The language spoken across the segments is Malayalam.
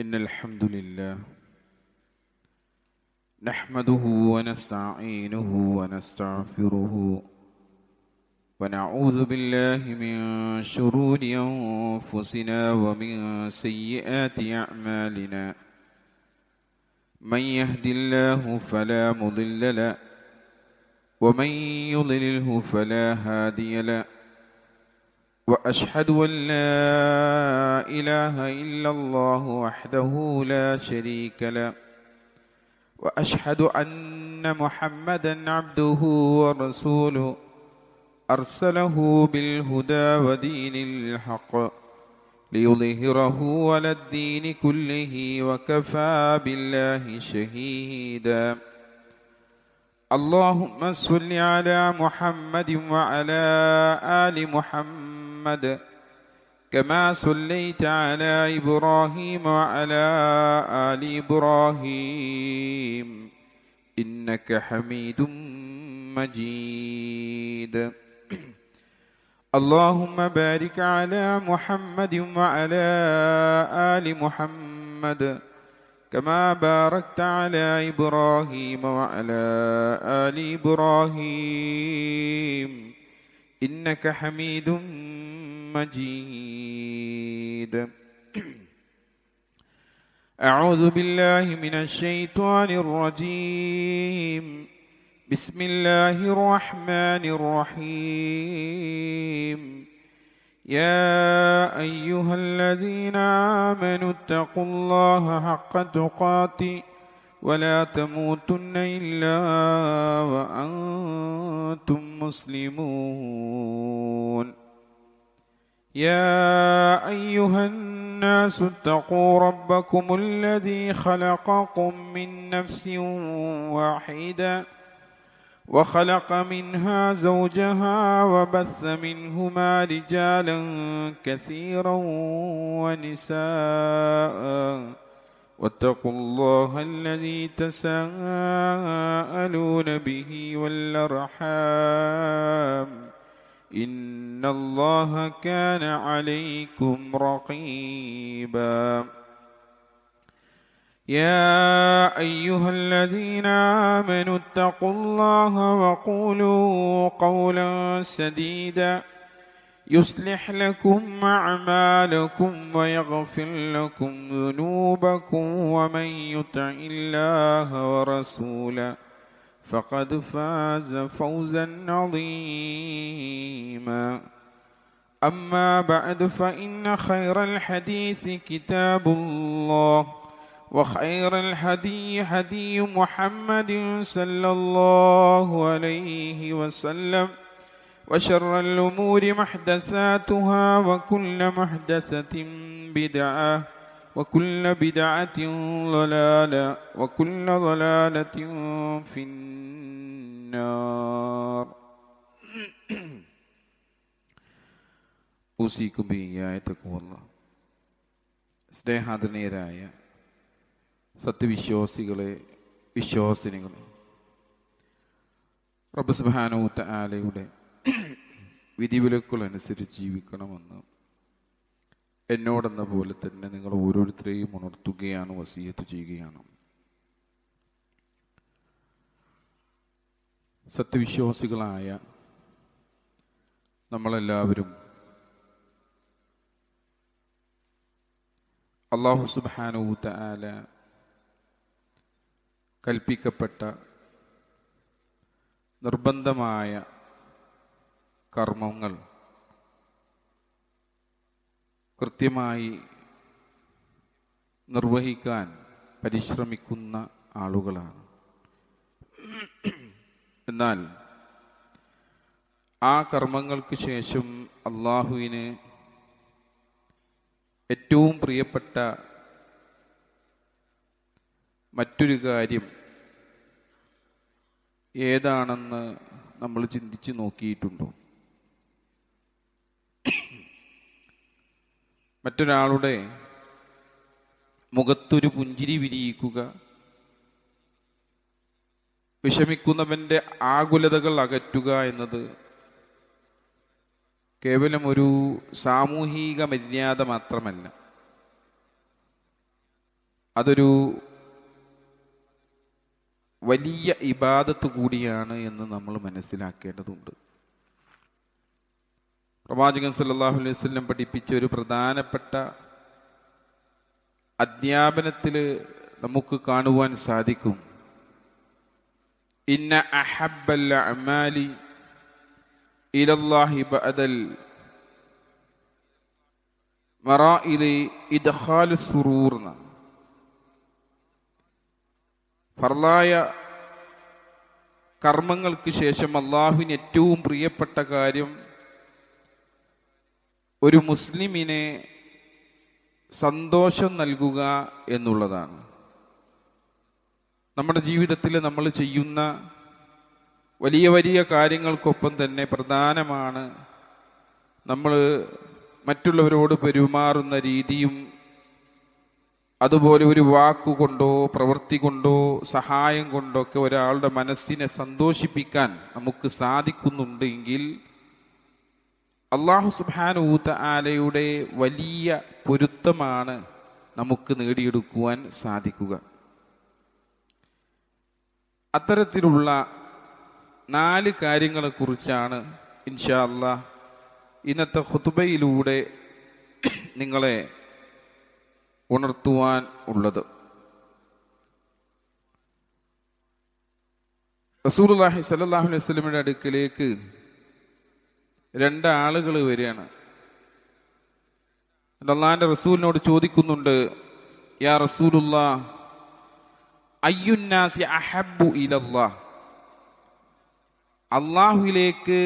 إن الحمد لله نحمده ونستعينه ونستغفره ونعوذ بالله من شرور أنفسنا ومن سيئات أعمالنا. من يهد الله فلا مضل له ومن يضلله فلا هادي له. وأشهد أن لا إله إلا الله وحده لا شريك له وأشهد أن محمدا عبده ورسوله أرسله بالهدى ودين الحق ليظهره على الدين كله وكفى بالله شهيدا. اللهم صل على محمد وعلى آل محمد كما صليت على إبراهيم وعلى آل إبراهيم إنك حميد مجيد. اللهم بارك على محمد وعلى آل محمد كما باركت على إبراهيم وعلى آل إبراهيم إنك حميد مجيد. أعوذ بالله من الشيطان الرجيم. بسم الله الرحمن الرحيم. يا أيها الذين آمنوا اتقوا الله حق تقاته ولا تموتن إلا وأنتم مسلمون. يا أيها الناس اتقوا ربكم الذي خلقكم من نفس واحدة وخلق منها زوجها وبث منهما رجالا كثيرا ونساء واتقوا الله الذي تساءلون به والأرحام إن الله كان عليكم رقيبا. يا أيها الذين آمنوا اتقوا الله وقولوا قولا سديدا يصلح لكم أعمالكم ويغفر لكم ذنوبكم ومن يطع الله ورسوله فقد فاز فوزا عظيما. أما بعد فإن خير الحديث كتاب الله وخير الهدي هدي محمد صلى الله عليه وسلم وشر الأمور محدثاتها وكل محدثة بدعة وكل بدعة ضلالة وكل ضلالة في النار. أوصيكم بإياي تقوى الله. സ്നേഹാദരണീയരായ സത്യവിശ്വാസികളെ, വിശ്വാസിനികളെ, റബ്ബ് സുബ്ഹാനഹു തആലയുടെ വിധിവിലക്കുകളനുസരിച്ച് ജീവിക്കണമെന്ന് എന്നോടെന്ന പോലെ തന്നെ നിങ്ങൾ ഓരോരുത്തരെയും ഉണർത്തുകയാണ്, വസിയത്ത് ചെയ്യുകയാണ്. സത്യവിശ്വാസികളായ നമ്മളെല്ലാവരും അല്ലാഹു സുബ്ഹാനഹു തആല കൽപ്പിക്കപ്പെട്ട നിർബന്ധമായ കർമ്മങ്ങൾ കൃത്യമായി നിർവഹിക്കാൻ പരിശ്രമിക്കുന്ന ആളുകളാണ്. എന്നാൽ ആ കർമ്മങ്ങൾക്ക് ശേഷം അള്ളാഹുവിന് ഏറ്റവും പ്രിയപ്പെട്ട മറ്റൊരു കാര്യം ഏതാണെന്ന് നമ്മൾ ചിന്തിച്ചു നോക്കിയിട്ടുണ്ടോ? മറ്റൊരാളുടെ മുഖത്തൊരു പുഞ്ചിരി വിരിയിക്കുക, വിഷമിക്കുന്നവന്റെ ആകുലതകൾ അകറ്റുക എന്നത് കേവലം ഒരു സാമൂഹിക മര്യാദ മാത്രമല്ല, അതൊരു വലിയ ഇബാദത്ത് കൂടിയാണ് എന്ന് നമ്മൾ മനസ്സിലാക്കേണ്ടതുണ്ട്. പ്രവാചകൻ സല്ലല്ലാഹു അലൈഹി വസല്ലം പഠിപ്പിച്ച ഒരു പ്രധാനപ്പെട്ട അധ്യാപനത്തിൽ നമുക്ക് കാണുവാൻ സാധിക്കും, ഇന്ന അഹബ്ബൽ അഅമാലി ഇലല്ലാഹി ബഅദൽ മറാഇലി ഇദ്ഖാലു സുറൂർ. ഫർളായ കർമ്മങ്ങൾക്ക് ശേഷം അള്ളാഹുവിന് ഏറ്റവും പ്രിയപ്പെട്ട കാര്യം ഒരു മുസ്ലിമിനെ സന്തോഷം നൽകുക എന്നുള്ളതാണ്. നമ്മുടെ ജീവിതത്തിൽ നമ്മൾ ചെയ്യുന്ന വലിയ വലിയ കാര്യങ്ങൾക്കൊപ്പം തന്നെ പ്രധാനമാണ് നമ്മൾ മറ്റുള്ളവരോട് പെരുമാറുന്ന രീതിയും, അതുപോലെ ഒരു വാക്കുകൊണ്ടോ പ്രവൃത്തി കൊണ്ടോ സഹായം കൊണ്ടോ ഒക്കെ ഒരാളുടെ മനസ്സിനെ സന്തോഷിപ്പിക്കാൻ നമുക്ക് സാധിക്കുന്നുണ്ടെങ്കിൽ അല്ലാഹു സുബ്ഹാനഹു തആലയുടെ വലിയ പൊരുത്തമാണ് നമുക്ക് നേടിയെടുക്കുവാൻ സാധിക്കുക. അത്തരത്തിലുള്ള 4 കാര്യങ്ങളെക്കുറിച്ചാണ് ഇൻഷാ അല്ലാഹ് ഇന്നത്തെ ഖുതുബയിലൂടെ നിങ്ങളെ ഉണർത്തുവാൻ ഉള്ളത്. റസൂലുള്ളാഹി സ്വല്ലല്ലാഹു അലൈഹി വസല്ലമയുടെ അടുക്കലേക്ക് 2 ആളുകൾ വരികയാണ്. അല്ലാഹുവിന്റെ റസൂലിനോട് ചോദിക്കുന്നുണ്ട്, യാ റസൂലുള്ളാഹ് അയ്യുന്നാസി അഹബ്ബു ഇലല്ലാഹ്, അല്ലാഹുവിലേക്ക്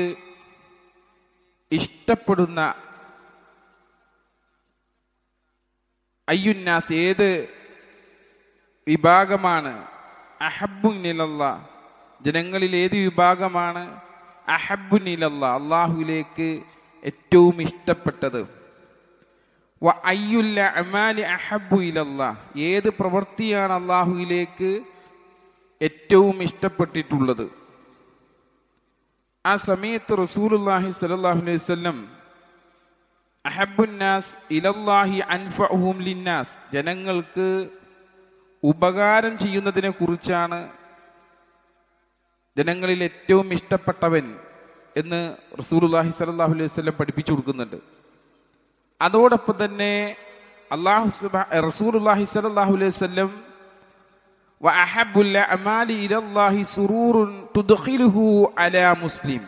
ഇഷ്ടപ്പെടുന്ന അയ്യുന്നാസ് ഏത് വിഭാഗമാണ്, അഹബ്ബുൻ ഇലല്ലാഹ് ജനങ്ങളിൽ ഏത് വിഭാഗമാണ്, അഹബ്ബുൻ ഇലല്ലാഹ് അല്ലാഹുവിലേക്ക് ഏറ്റവും ഇഷ്ടപ്പെട്ടത്, വ അയ്യുൽ അഅമാലി അഹബ്ബു ഇലല്ലാഹ് ഏത് പ്രവൃത്തിയാണ് അല്ലാഹുവിലേക്ക് ഏറ്റവും ഇഷ്ടപ്പെട്ടിട്ടുള്ളത്. ആ സമയത്ത് റസൂലുള്ളാഹി സ്വല്ലല്ലാഹു അലൈഹി വസല്ലം അഹബ്ബുന്നാസ് ഇലല്ലാഹി അൻഫഉഹും ലിന്നാസ് ജനങ്ങൾക്ക് ഉപകാരം ചെയ്യുന്നതിനെ കുറിച്ചാണ് ജനങ്ങളിൽ ഏറ്റവും ഇഷ്ടപ്പെട്ടവൻ എന്ന് റസൂലുള്ളാഹി സ്വല്ലല്ലാഹു അലൈഹി വസല്ലം പഠിപ്പിച്ചു കൊടുക്കുന്നുണ്ട്. അതോടൊപ്പം തന്നെ റസൂലുള്ളാഹി സ്വല്ലല്ലാഹു അലൈഹി വസല്ലം വ അഹബ്ബുൽ അഅമാലി ഇലല്ലാഹി സുറൂറുൻ തുദ്ഖിലുഹു അലാ മുസ്ലിം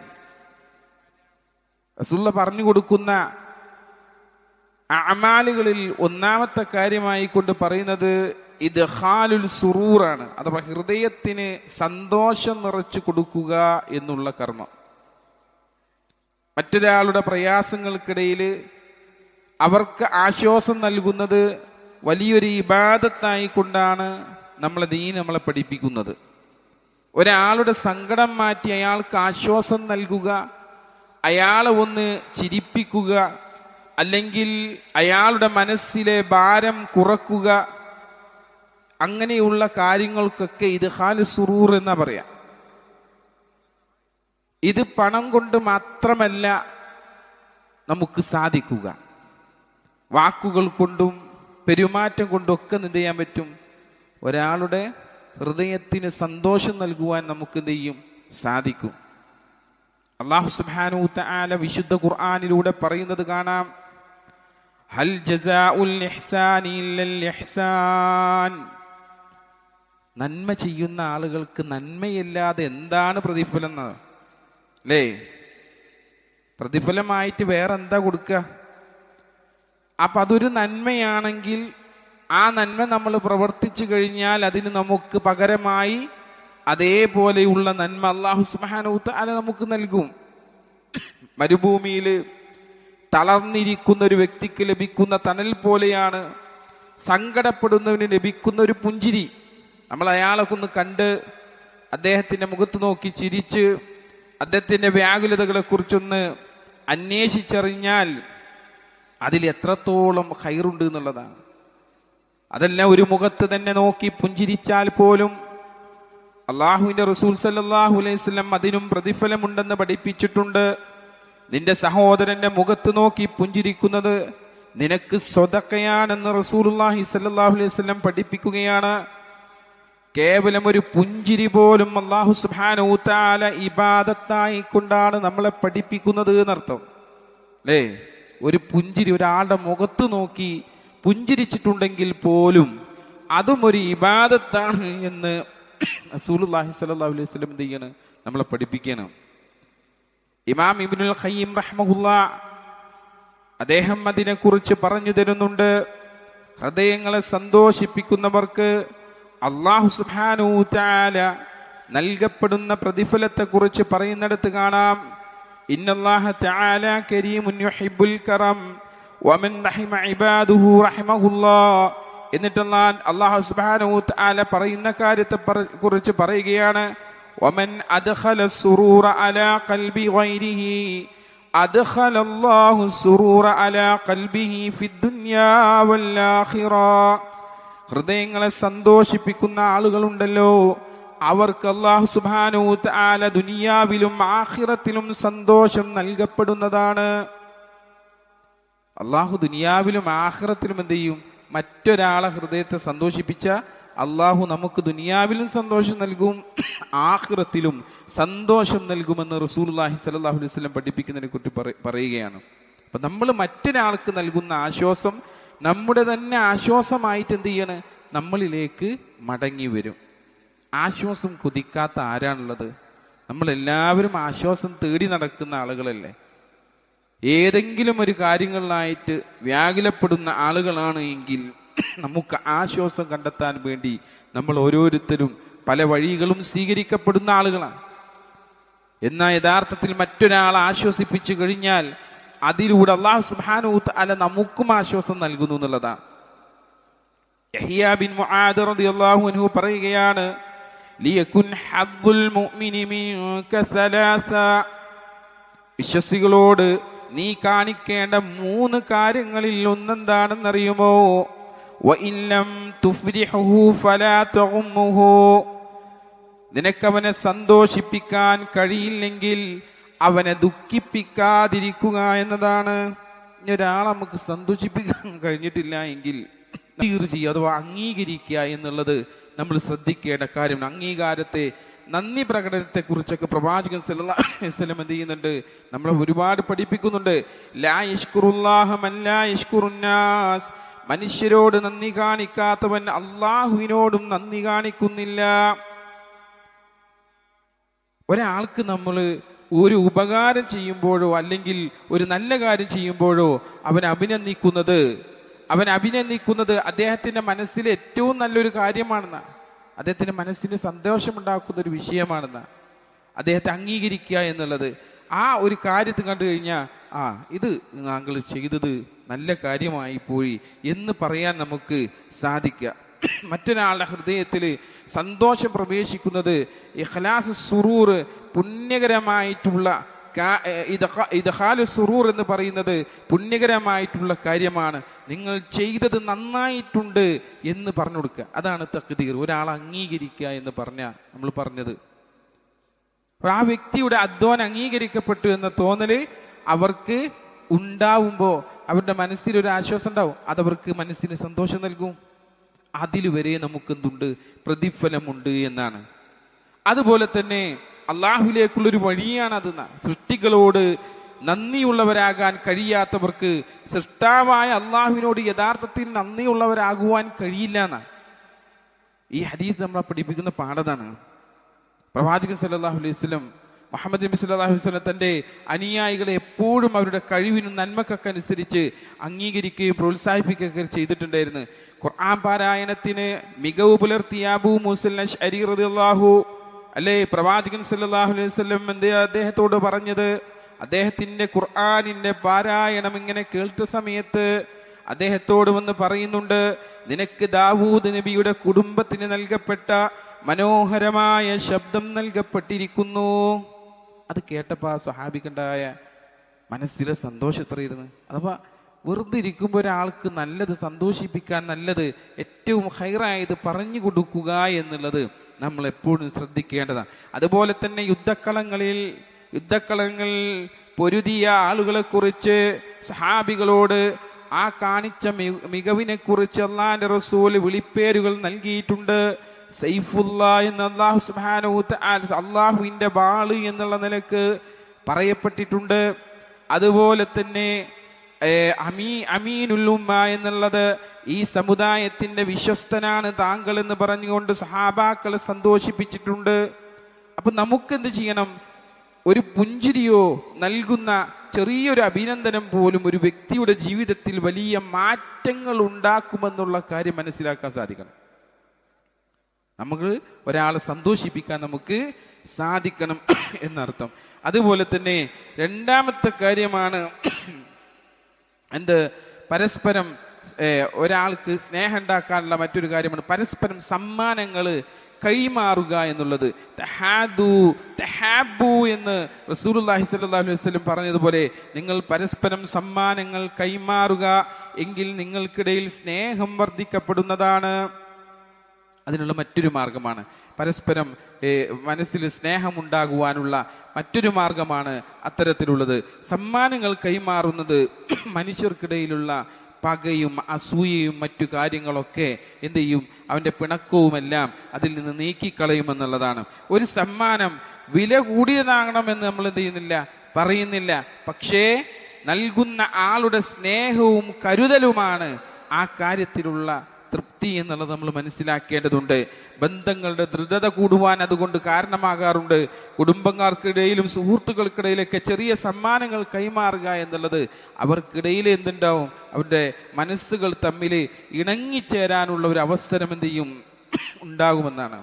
റസൂലുള്ള പറഞ്ഞു കൊടുക്കുന്ന അഅമാലുകളിൽ ഒന്നാമത്തെ കാര്യമായി കൊണ്ട് പറയുന്നത് ഇദ്ഖാലുൽ സുറൂറാണ്, അഥവാ ഹൃദയത്തിന് സന്തോഷം നിറച്ചു കൊടുക്കുക എന്നുള്ള കർമ്മം. മറ്റൊരാളുടെ പ്രയാസങ്ങൾക്കിടയിൽ അവർക്ക് ആശ്വാസം നൽകുന്നത് വലിയൊരു ഇബാദത്തായി കൊണ്ടാണ് നമ്മളെ ദീൻ നമ്മളെ പഠിപ്പിക്കുന്നത്. ഒരാളുടെ സങ്കടം മാറ്റി അയാൾക്ക് ആശ്വാസം നൽകുക, അയാളെ ഒന്ന് ചിരിപ്പിക്കുക, അല്ലെങ്കിൽ അയാളുടെ മനസ്സിലെ ഭാരം കുറക്കുക, അങ്ങനെയുള്ള കാര്യങ്ങൾക്കൊക്കെ ഇദ്ഖാലു സുറൂർ എന്നാ പറയാം. ഇത് പണം കൊണ്ട് മാത്രമല്ല നമുക്ക് സാധിക്കുക, വാക്കുകൾ കൊണ്ടും പെരുമാറ്റം കൊണ്ടും ഒക്കെ എന്ത് ചെയ്യാൻ പറ്റും, ഒരാളുടെ ഹൃദയത്തിന് സന്തോഷം നൽകുവാൻ നമുക്ക് എന്ത് ചെയ്യും, സാധിക്കും. അല്ലാഹു സുബ്ഹാനഹു തആല വിശുദ്ധ ഖുർആനിലൂടെ പറയുന്നത് കാണാം, ഹൽ ജസാഉൽ ഇഹ്സാനി ഇല്ലൽ ഇഹ്സാൻ, നന്മ ചെയ്യുന്ന ആളുകൾക്ക് നന്മയില്ലാതെ എന്താണ് പ്രതിഫലം എന്ന് അല്ലേ? പ്രതിഫലമായിട്ട് വേറെന്താ കൊടുക്കുക? അപ്പൊ അതൊരു നന്മയാണെങ്കിൽ ആ നന്മ നമ്മൾ പ്രവർത്തിച്ചു കഴിഞ്ഞാൽ അതിന് നമുക്ക് പകരമായി അതേപോലെയുള്ള നന്മ അല്ലാഹു സുബ്ഹാനഹു തആല നമുക്ക് നൽകും. മരുഭൂമിയിൽ തളർന്നിരിക്കുന്ന ഒരു വ്യക്തിക്ക് ലഭിക്കുന്ന തണൽ പോലെയാണ് സങ്കടപ്പെടുന്നവന് ലഭിക്കുന്ന ഒരു പുഞ്ചിരി. നമ്മൾ അയാളൊക്കെ ഒന്ന് കണ്ട് അദ്ദേഹത്തിന്റെ മുഖത്ത് നോക്കി ചിരിച്ച് അദ്ദേഹത്തിന്റെ വ്യാകുലതകളെ കുറിച്ചൊന്ന് അന്വേഷിച്ചറിഞ്ഞാൽ അതിൽ എത്രത്തോളം ഖൈറുണ്ട് എന്നുള്ളതാണ്. അതെല്ലാം ഒരു മുഖത്ത് തന്നെ നോക്കി പുഞ്ചിരിച്ചാൽ പോലും അള്ളാഹുവിന്റെ റസൂൽ സല്ലല്ലാഹു അലൈഹി വസല്ലം അതിനും പ്രതിഫലമുണ്ടെന്ന് പഠിപ്പിച്ചിട്ടുണ്ട്. നിന്റെ സഹോദരന്റെ മുഖത്ത് നോക്കി പുഞ്ചിരിക്കുന്നത് നിനക്ക് സ്വതക്കയാണെന്ന് റസൂലുള്ളാഹി സ്വല്ലല്ലാഹു അലൈഹി വസല്ലം പഠിപ്പിക്കുകയാണ്. കേവലം ഒരു പുഞ്ചിരി പോലും അല്ലാഹു സുബ്ഹാനഹു വ തആല ഇബാദത്തായി കൊണ്ടാണ് നമ്മളെ പഠിപ്പിക്കുന്നത് എന്നർത്ഥം അല്ലേ. ഒരു പുഞ്ചിരി, ഒരാളുടെ മുഖത്ത് നോക്കി പുഞ്ചിരിച്ചിട്ടുണ്ടെങ്കിൽ പോലും അതും ഒരു ഇബാദത്താണ് എന്ന് റസൂലുള്ളാഹി സ്വല്ലല്ലാഹു അലൈഹി വസല്ലം എന്ത് ചെയ്യണം, നമ്മളെ പഠിപ്പിക്കണം. ഇമാം ഇബ്നുൽ ഖയ്യിം റഹ്മഹുല്ലാഹ് അദ്ദേഹം അതിനെക്കുറിച്ച് പറഞ്ഞു തരുന്നുണ്ട്. ഹൃദയങ്ങളെ സന്തോഷിപ്പിക്കുന്നവർക്ക് അല്ലാഹു സുബ്ഹാനഹു വ തആല നൽകപ്പെടുന്ന പ്രതിഫലത്തെക്കുറിച്ച് പറയുന്നിടത്ത് കാണാം, ഇന്നല്ലാഹ തആല കരീമുൻ യുഹിബ്ബുൽ കറം വമൻ റഹിമ ഇബാദുഹു റഹിമഹുല്ലാഹ്. എന്നിട്ട് അല്ലാഹു സുബ്ഹാനഹു വ തആല പറയുന്ന കാര്യത്തെ കുറിച്ച് പറയുകയാണ്, വമൻ അദ്ഖല സുറൂറ അലാ ഖൽബി ഗൈരിഹി അദ്ഖലല്ലാഹു സുറൂറ അലാ ഖൽബിഹി ഫിദ്ദുനിയാ വൽ ആഖിറ. ഹൃദയങ്ങളെ സന്തോഷിപ്പിക്കുന്ന ആളുകളുണ്ടല്ലോ, അവർക്ക് അല്ലാഹു സുബ്ഹാനഹു വ തആല ദുനിയാവിലും ആഖിറത്തിലും സന്തോഷം നൽകപ്പെടുന്നതാണ്. അല്ലാഹു ദുനിയാവിലും ആഖിറത്തിലും എന്ത് ചെയ്യും? മറ്റൊരാളെ ഹൃദയത്തെ സന്തോഷിപ്പിച്ച അല്ലാഹു നമുക്ക് ദുനിയാവിലും സന്തോഷം നൽകും, ആഖിറത്തിലും സന്തോഷം നൽകുമെന്ന് റസൂലുള്ളാഹി സ്വല്ലല്ലാഹു അലൈഹി വസല്ലം പഠിപ്പിക്കുന്നതിനെ കുറിച്ച് പറയുകയാണ്. അപ്പൊ നമ്മൾ മറ്റൊരാൾക്ക് നൽകുന്ന ആശ്വാസം നമ്മുടെ തന്നെ ആശ്വാസമായിട്ട് എന്ത് ചെയ്യണം? നമ്മളിലേക്ക് മടങ്ങി വരും. ആശ്വാസം കൊതിക്കാത്ത ആരാണുള്ളത്? നമ്മളെല്ലാവരും ആശ്വാസം തേടി നടക്കുന്ന ആളുകളല്ലേ. ഏതെങ്കിലും ഒരു കാര്യങ്ങളിലായിട്ട് വ്യാകുലപ്പെടുന്ന ആളുകളാണ് എങ്കിൽ നമുക്ക് ആശ്വാസം കണ്ടെത്താൻ വേണ്ടി നമ്മൾ ഓരോരുത്തരും പല വഴികളും സ്വീകരിക്കപ്പെടുന്ന ആളുകളാണ്. എന്നാൽ യഥാർത്ഥത്തിൽ മറ്റൊരാളെ ആശ്വസിപ്പിച്ചു കഴിഞ്ഞാൽ അതിലൂടെ അല്ലാഹു സുബ്ഹാനഹു വ തആല നമുക്കും ആശ്വാസം നൽകുന്നു എന്നുള്ളതാണ്. യഹ്യാ ബിൻ മുആദ് റളിയല്ലാഹു അൻഹു പറയുകയാണ്, ലിയകുൻ ഹദ്ദുൽ മുഅ്മിനി മിൻക സലാസ. വിശ്വാസികളോട് നീ കാണിക്കേണ്ട 3 കാര്യങ്ങളിൽ ഒന്നെന്താണെന്നറിയുമോ? വഇല്ലം തുഫ്രിഹു ഫലാ തഗുമ്മുഹു. നിനക്കവനെ സന്തോഷിപ്പിക്കാൻ കഴിയില്ലെങ്കിൽ അവനെ ദുഃഖിപ്പിക്കാതിരിക്കുക എന്നതാണ്. ഒരാളെ നമുക്ക് സന്തോഷിപ്പിക്കാൻ കഴിഞ്ഞിട്ടില്ല എങ്കിൽ ചെയ്യുക, അഥവാ അംഗീകരിക്കുക എന്നുള്ളത് നമ്മൾ ശ്രദ്ധിക്കേണ്ട കാര്യമാണ്. അംഗീകാരത്തെ, നന്ദി പ്രകടനത്തെ കുറിച്ചൊക്കെ പ്രവാചകൻ സല്ലല്ലാഹു അലൈഹി വസല്ലം എന്ത് ചെയ്യുന്നുണ്ട്? നമ്മളെ ഒരുപാട് പഠിപ്പിക്കുന്നുണ്ട്. ലാ യശ്കുറുല്ലാഹ മൻ ലാ യശ്കുറുന്നാസ്. മനുഷ്യരോട് നന്ദി കാണിക്കാത്തവൻ അള്ളാഹുവിനോടും നന്ദി കാണിക്കുന്നില്ല. ഒരാൾക്ക് നമ്മൾ ഒരു ഉപകാരം ചെയ്യുമ്പോഴോ അല്ലെങ്കിൽ ഒരു നല്ല കാര്യം ചെയ്യുമ്പോഴോ അവൻ അഭിനന്ദിക്കുന്നത് അദ്ദേഹത്തിന്റെ മനസ്സിൽ ഏറ്റവും നല്ലൊരു കാര്യമാണെന്ന, അദ്ദേഹത്തിന്റെ മനസ്സിന് സന്തോഷമുണ്ടാക്കുന്ന ഒരു വിഷയമാണെന്ന, അദ്ദേഹത്തെ അംഗീകരിക്കുക എന്നുള്ളത്. ആ ഒരു കാര്യത്തെ കണ്ടു കഴിഞ്ഞാൽ ഇത് താങ്കൾ ചെയ്തത് നല്ല കാര്യമായി പോയി എന്ന് പറയാൻ നമുക്ക് സാധിക്കുക. മറ്റൊരാളുടെ ഹൃദയത്തിൽ സന്തോഷം പ്രവേശിക്കുന്നത് ഇഖ്ലാസ് സുറൂർ, പുണ്യകരമായിട്ടുള്ള ഇദ്ഖാലു സുറൂർ എന്ന് പറയുന്നത് പുണ്യകരമായിട്ടുള്ള കാര്യമാണ്. നിങ്ങൾ ചെയ്തത് നന്നായിട്ടുണ്ട് എന്ന് പറഞ്ഞു കൊടുക്കുക. അതാണ് തഖ്ദീർ, ഒരാളെ അംഗീകരിക്കുക എന്ന് നമ്മൾ പറഞ്ഞത്. ആ വ്യക്തിയുടെ അധ്വാനം അംഗീകരിക്കപ്പെട്ടു എന്ന തോന്നല് അവർക്ക് ഉണ്ടാവുമ്പോൾ അവരുടെ മനസ്സിലൊരു ആശ്വാസം ഉണ്ടാവും. അതവർക്ക് മനസ്സിന് സന്തോഷം നൽകും. അതിൽ വരെ നമുക്കെന്തുണ്ട്? പ്രതിഫലമുണ്ട് എന്നാണ്. അതുപോലെ തന്നെ അള്ളാഹുവിലേക്കുള്ളൊരു വഴിയാണ് അത്. സൃഷ്ടികളോട് നന്ദിയുള്ളവരാകാൻ കഴിയാത്തവർക്ക് സൃഷ്ടാവായ അള്ളാഹുവിനോട് യഥാർത്ഥത്തിൽ നന്ദിയുള്ളവരാകുവാൻ കഴിയില്ല എന്നാണ് ഈ ഹദീസ് നമ്മളെ പഠിപ്പിക്കുന്ന പാഠതാണ്. പ്രവാചകൻ സല്ലല്ലാഹു അലൈഹി വസല്ലം, മുഹമ്മദ് നബി സല്ലല്ലാഹു അലൈഹി വസല്ലം തന്റെ അനുയായികളെ എപ്പോഴും അവരുടെ കഴിവിനും നന്മക്കൊക്കെ അനുസരിച്ച് അംഗീകരിക്കുകയും പ്രോത്സാഹിപ്പിക്കുകയൊക്കെ ചെയ്തിട്ടുണ്ടായിരുന്നു. ഖുർആൻ പാരായണത്തിന് മികവ് പുലർത്തിയ അബൂ മൂസൽ അശ്അരി റളിയല്ലാഹു അല്ലേ, പ്രവാചകൻ സല്ലല്ലാഹു അലൈഹി വസല്ലം അദ്ദേഹത്തോട് പറഞ്ഞത്, അദ്ദേഹത്തിന്റെ ഖുർആനിന്റെ പാരായണം ഇങ്ങനെ കേട്ട സമയത്ത് അദ്ദേഹത്തോട് വന്ന് പറയുന്നുണ്ട്, നിനക്ക് ദാവൂദ് നബിയുടെ കുടുംബത്തിന് നൽകപ്പെട്ട മനോഹരമായ ശബ്ദം നൽകപ്പെട്ടിരിക്കുന്നു. അത് കേട്ടപ്പോൾ ആ സ്വഹാബിക്കുണ്ടായ മനസ്സിലെ സന്തോഷം എത്രയായിരുന്നു. അഥവാ വെറുതെ ഇരിക്കുമ്പോൾ ഒരാൾക്ക് നല്ലത് സന്തോഷിപ്പിക്കാൻ, നല്ലത് ഏറ്റവും ഹൈറായത് പറഞ്ഞു കൊടുക്കുക എന്നുള്ളത് നമ്മൾ എപ്പോഴും ശ്രദ്ധിക്കേണ്ടതാണ്. അതുപോലെ തന്നെ യുദ്ധക്കളങ്ങളിൽ പൊരുതിയ ആളുകളെ കുറിച്ച് സഹാബികളോട് ആ കാണിച്ച മികവിനെ കുറിച്ച് അള്ളാന്റെ റസൂല് വിളിപ്പേരുകൾ നൽകിയിട്ടുണ്ട്. സൈഫുല്ല എന്ന് അല്ലാഹു സുബ്ഹാനഹു തആല അള്ളാഹുവിന്റെ വാള് എന്നുള്ള നിലക്ക് പറയപ്പെട്ടിട്ടുണ്ട്. അതുപോലെ തന്നെ അമീനുൽ ഉമ്മ എന്നുള്ളത് ഈ സമുദായത്തിന്റെ വിശ്വസ്തനാണ് താങ്കൾ എന്ന് പറഞ്ഞുകൊണ്ട് സഹാബാക്കളെ സന്തോഷിപ്പിച്ചിട്ടുണ്ട്. അപ്പൊ നമുക്കെന്ത് ചെയ്യണം? ഒരു പുഞ്ചിരിയോ നൽകുന്ന ചെറിയൊരു അഭിനന്ദനം പോലും ഒരു വ്യക്തിയുടെ ജീവിതത്തിൽ വലിയ മാറ്റങ്ങൾ ഉണ്ടാക്കുമെന്നുള്ള കാര്യം മനസ്സിലാക്കാൻ സാധിക്കണം. നമുക്ക് ഒരാളെ സന്തോഷിപ്പിക്കാൻ നമുക്ക് സാധിക്കണം എന്നർത്ഥം. അതുപോലെ തന്നെ രണ്ടാമത്തെ കാര്യമാണ് പരസ്പരം ഒരാൾക്ക് സ്നേഹം ഉണ്ടാക്കാനുള്ള മറ്റൊരു കാര്യമാണ് പരസ്പരം സമ്മാനങ്ങൾ കൈമാറുക എന്നുള്ളത്. തഹാബു എന്ന് റസൂലുള്ളാഹി സ്വല്ലല്ലാഹു അലൈഹി വസല്ലം പറഞ്ഞതുപോലെ നിങ്ങൾ പരസ്പരം സമ്മാനങ്ങൾ കൈമാറുക എങ്കിൽ നിങ്ങൾക്കിടയിൽ സ്നേഹം വർദ്ധിക്കപ്പെടുന്നതാണ്. അതിനുള്ള മറ്റൊരു മാർഗമാണ് പരസ്പരം മനസ്സിൽ സ്നേഹമുണ്ടാകുവാനുള്ള മറ്റൊരു മാർഗമാണ് അത്തരത്തിലുള്ളത്. സമ്മാനങ്ങൾ കൈമാറുന്നത് മനുഷ്യർക്കിടയിലുള്ള പകയും അസൂയയും മറ്റു കാര്യങ്ങളൊക്കെ എന്ത് ചെയ്യും? അവന്റെ പിണക്കവുമെല്ലാം അതിൽ നിന്ന് നീക്കിക്കളയുമെന്നുള്ളതാണ്. ഒരു സമ്മാനം വില കൂടിയതാകണമെന്ന് നമ്മൾ എന്ത് ചെയ്യുന്നില്ല, പറയുന്നില്ല. പക്ഷേ നൽകുന്ന ആളുടെ സ്നേഹവും കരുതലുമാണ് ആ കാര്യത്തിലുള്ള തൃപ്തി എന്നുള്ളത് നമ്മൾ മനസ്സിലാക്കേണ്ടതുണ്ട്. ബന്ധങ്ങളുടെ ദൃഢത കൂടുവാൻ അതുകൊണ്ട് കാരണമാകാറുണ്ട്. കുടുംബക്കാർക്കിടയിലും സുഹൃത്തുക്കൾക്കിടയിലൊക്കെ ചെറിയ സമ്മാനങ്ങൾ കൈമാറുക എന്നുള്ളത് അവർക്കിടയിൽ എന്തുണ്ടാവും? അവരുടെ മനസ്സുകൾ തമ്മിൽ ഇണങ്ങിച്ചേരാനുള്ള ഒരു അവസരം എന്ത് ചെയ്യും? ഉണ്ടാകുമെന്നാണ്.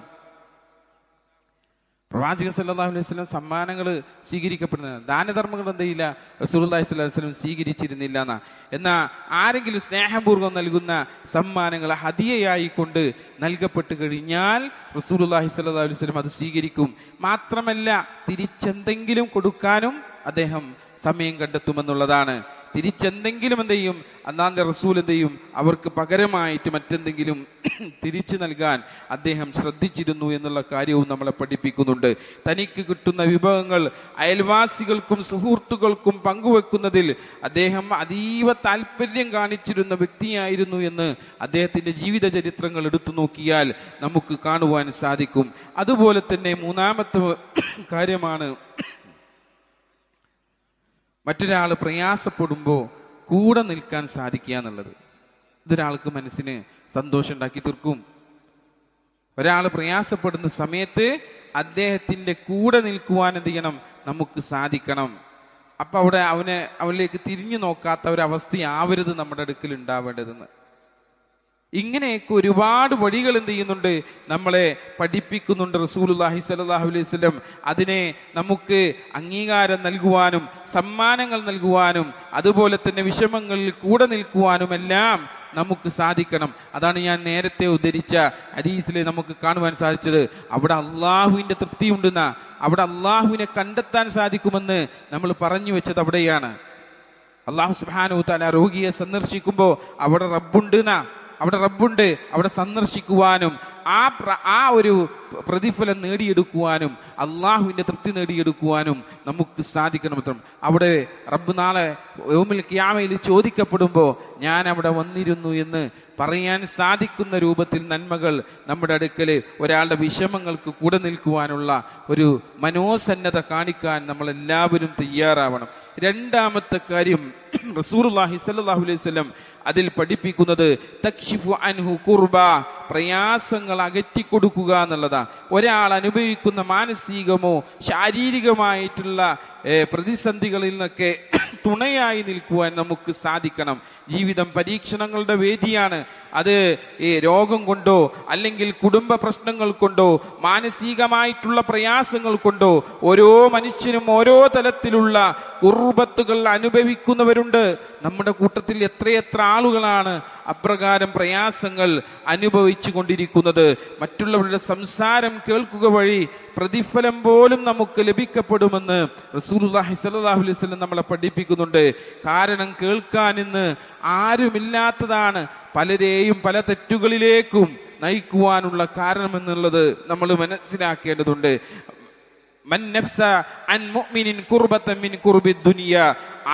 പ്രവാചകൻ സല്ലല്ലാഹു അലൈഹി വസല്ലം സമ്മാനങ്ങൾ സ്വീകരിക്കപ്പെടുന്നത്, ദാനധർമ്മങ്ങൾ എന്ത് ചെയ്യില്ല, റസൂലുള്ളാഹി സ്വല്ലല്ലാഹു അലൈഹി വസല്ലം സ്വീകരിച്ചിരുന്നില്ല എന്നാ. എന്നാൽ ആരെങ്കിലും സ്നേഹപൂർവ്വം നൽകുന്ന സമ്മാനങ്ങൾ ഹദിയയായിക്കൊണ്ട് നൽകപ്പെട്ട് കഴിഞ്ഞാൽ റസൂലുള്ളാഹി സ്വല്ലല്ലാഹു അലൈഹി വസല്ലം അത് സ്വീകരിക്കും. മാത്രമല്ല തിരിച്ചെന്തെങ്കിലും കൊടുക്കാനും അദ്ദേഹം സമയം കണ്ടെത്തുമെന്നുള്ളതാണ്. തിരിച്ചെന്തെങ്കിലും എന്ത് ചെയ്യും? അല്ലാഹുവിന്റെ റസൂൽ എന്ത് ചെയ്യും? അവർക്ക് പകരമായിട്ട് മറ്റെന്തെങ്കിലും തിരിച്ചു നൽകാൻ അദ്ദേഹം ശ്രദ്ധിച്ചിരുന്നു എന്നുള്ള കാര്യവും നമ്മളെ പഠിപ്പിക്കുന്നുണ്ട്. തനിക്ക് കിട്ടുന്ന വിഭവങ്ങൾ അയൽവാസികൾക്കും സുഹൃത്തുക്കൾക്കും പങ്കുവെക്കുന്നതിൽ അദ്ദേഹം അതീവ താല്പര്യം കാണിച്ചിരുന്ന വ്യക്തിയായിരുന്നു എന്ന് അദ്ദേഹത്തിന്റെ ജീവിത ചരിത്രങ്ങൾ എടുത്തു നോക്കിയാൽ നമുക്ക് കാണുവാൻ സാധിക്കും. അതുപോലെ തന്നെ മൂന്നാമത്തെ കാര്യമാണ് മറ്റൊരാൾ പ്രയാസപ്പെടുമ്പോൾ കൂടെ നിൽക്കാൻ സാധിക്കുക എന്നുള്ളത്. ഇതൊരാൾക്ക് മനസ്സിന് സന്തോഷം ഉണ്ടാക്കി തീർക്കും. ഒരാൾ പ്രയാസപ്പെടുന്ന സമയത്ത് അദ്ദേഹത്തിന്റെ കൂടെ നിൽക്കുവാൻ എന്ത് ചെയ്യണം? നമുക്ക് സാധിക്കണം. അപ്പൊ അവിടെ അവനിലേക്ക് തിരിഞ്ഞു നോക്കാത്ത ഒരവസ്ഥയാവരുത് നമ്മുടെ അടുക്കൽ ഉണ്ടാവേണ്ടതെന്ന്. ഇങ്ങനെയൊക്കെ ഒരുപാട് വഴികൾ എന്ത് ചെയ്യുന്നുണ്ട്? നമ്മളെ പഠിപ്പിക്കുന്നുണ്ട് റസൂലുള്ളാഹി സ്വല്ലല്ലാഹു അലൈഹി വസല്ലം. അതിനെ നമുക്ക് അംഗീകാരം നൽകുവാനും സമ്മാനങ്ങൾ നൽകുവാനും അതുപോലെ തന്നെ വിഷമങ്ങളിൽ കൂടെ നിൽക്കുവാനുമെല്ലാം നമുക്ക് സാധിക്കണം. അതാണ് ഞാൻ നേരത്തെ ഉദ്ധരിച്ച ഹദീസിൽ നമുക്ക് കാണുവാൻ സാധിച്ചത്. അവിടെ അള്ളാഹുവിന്റെ തൃപ്തി ഉണ്ടെന്ന, അവിടെ അള്ളാഹുവിനെ കണ്ടെത്താൻ സാധിക്കുമെന്ന് നമ്മൾ പറഞ്ഞു വെച്ചത് അവിടെയാണ്. അള്ളാഹു സുബ്ഹാനഹു തആല രോഗിയെ സന്ദർശിക്കുമ്പോൾ അവിടെ റബ്ബുണ്ട്, അവിടെ സന്ദർശിക്കുവാനും ആ ഒരു പ്രതിഫലം നേടിയെടുക്കുവാനും അള്ളാഹുവിന്റെ തൃപ്തി നേടിയെടുക്കുവാനും നമുക്ക് സാധിക്കണം. അവിടെ റബ്ബ് നാളെ യൗമുൽ ഖിയാമയിൽ ചോദിക്കപ്പെടുമ്പോൾ ഞാൻ അവിടെ വന്നിരുന്നു എന്ന് പറയാൻ സാധിക്കുന്ന രൂപത്തിൽ നന്മകൾ നമ്മുടെ അടുക്കൽ ഒരാളുടെ വിഷമങ്ങൾക്ക് കൂടെ നിൽക്കുവാനുള്ള ഒരു മനോസന്നദ്ധ കാണിക്കാൻ നമ്മൾ എല്ലാവരും തയ്യാറാവണം. രണ്ടാമത്തെ കാര്യം റസൂലുള്ളാഹി സ്വല്ലല്ലാഹു അലൈഹി വസല്ലം അതിൽ പഠിപ്പിക്കുന്നത് തക്ഷിഫു അൻഹു കുർബ, പ്രയാസങ്ങൾ അകറ്റിക്കൊടുക്കുക എന്നുള്ളതാണ്. ഒരാൾ അനുഭവിക്കുന്ന മാനസികമോ ശാരീരികമായിട്ടുള്ള പ്രതിസന്ധികളിൽ നിന്നൊക്കെ തുണയായി നിൽക്കുവാൻ നമുക്ക് സാധിക്കണം. ജീവിതം പരീക്ഷണങ്ങളുടെ വേദിയാണ്. അത് രോഗം കൊണ്ടോ അല്ലെങ്കിൽ കുടുംബ പ്രശ്നങ്ങൾ കൊണ്ടോ മാനസികമായിട്ടുള്ള പ്രയാസങ്ങൾ കൊണ്ടോ ഓരോ മനുഷ്യനും ഓരോ തലത്തിലുള്ള കുർബത്തുകൾ അനുഭവിക്കുന്നവരുണ്ട്. നമ്മുടെ കൂട്ടത്തിൽ എത്രയെത്ര ആളുകളാണ് അപ്രകാരം പ്രയാസങ്ങൾ അനുഭവിച്ചു കൊണ്ടിരിക്കുന്നത്. മറ്റുള്ളവരുടെ സംസാരം കേൾക്കുക വഴി പ്രതിഫലം പോലും നമുക്ക് ലഭിക്കപ്പെടുമെന്ന് റസൂലുള്ളാഹി സ്വല്ലല്ലാഹു അലൈഹി വസല്ലം നമ്മളെ പഠിപ്പിക്കുന്നുണ്ട്. കാരണം കേൾക്കാൻ ഇന്ന് ആരുമില്ലാത്തതാണ് പലരെയും പല തെറ്റുകളിലേക്കും നയിക്കുവാനുള്ള കാരണമെന്നുള്ളത് നമ്മൾ മനസ്സിലാക്കേണ്ടതുണ്ട്. മൻ നഫ്സ അൻ മുഅ്മിനിൻ കുർബതൻ മിൻ കുർബി ദുനിയ,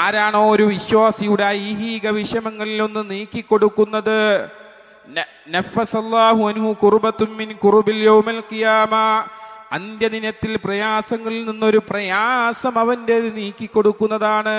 ആരാണോ ഒരു വിശ്വാസിയുടെ ഐഹിക വിഷമങ്ങളിൽ ഒന്ന് നീക്കി കൊടുക്കുന്നത്, നഫ്സല്ലാഹു അൻഹു കുർബത്തുൻ മിൻ കുർബിൽ യൗമിൽ ഖിയാമ, അന്ത്യദിനത്തിൽ പ്രയാസങ്ങളിൽ നിന്നൊരു പ്രയാസം അവൻ്റെ നീക്കി കൊടുക്കുന്നതാണ്.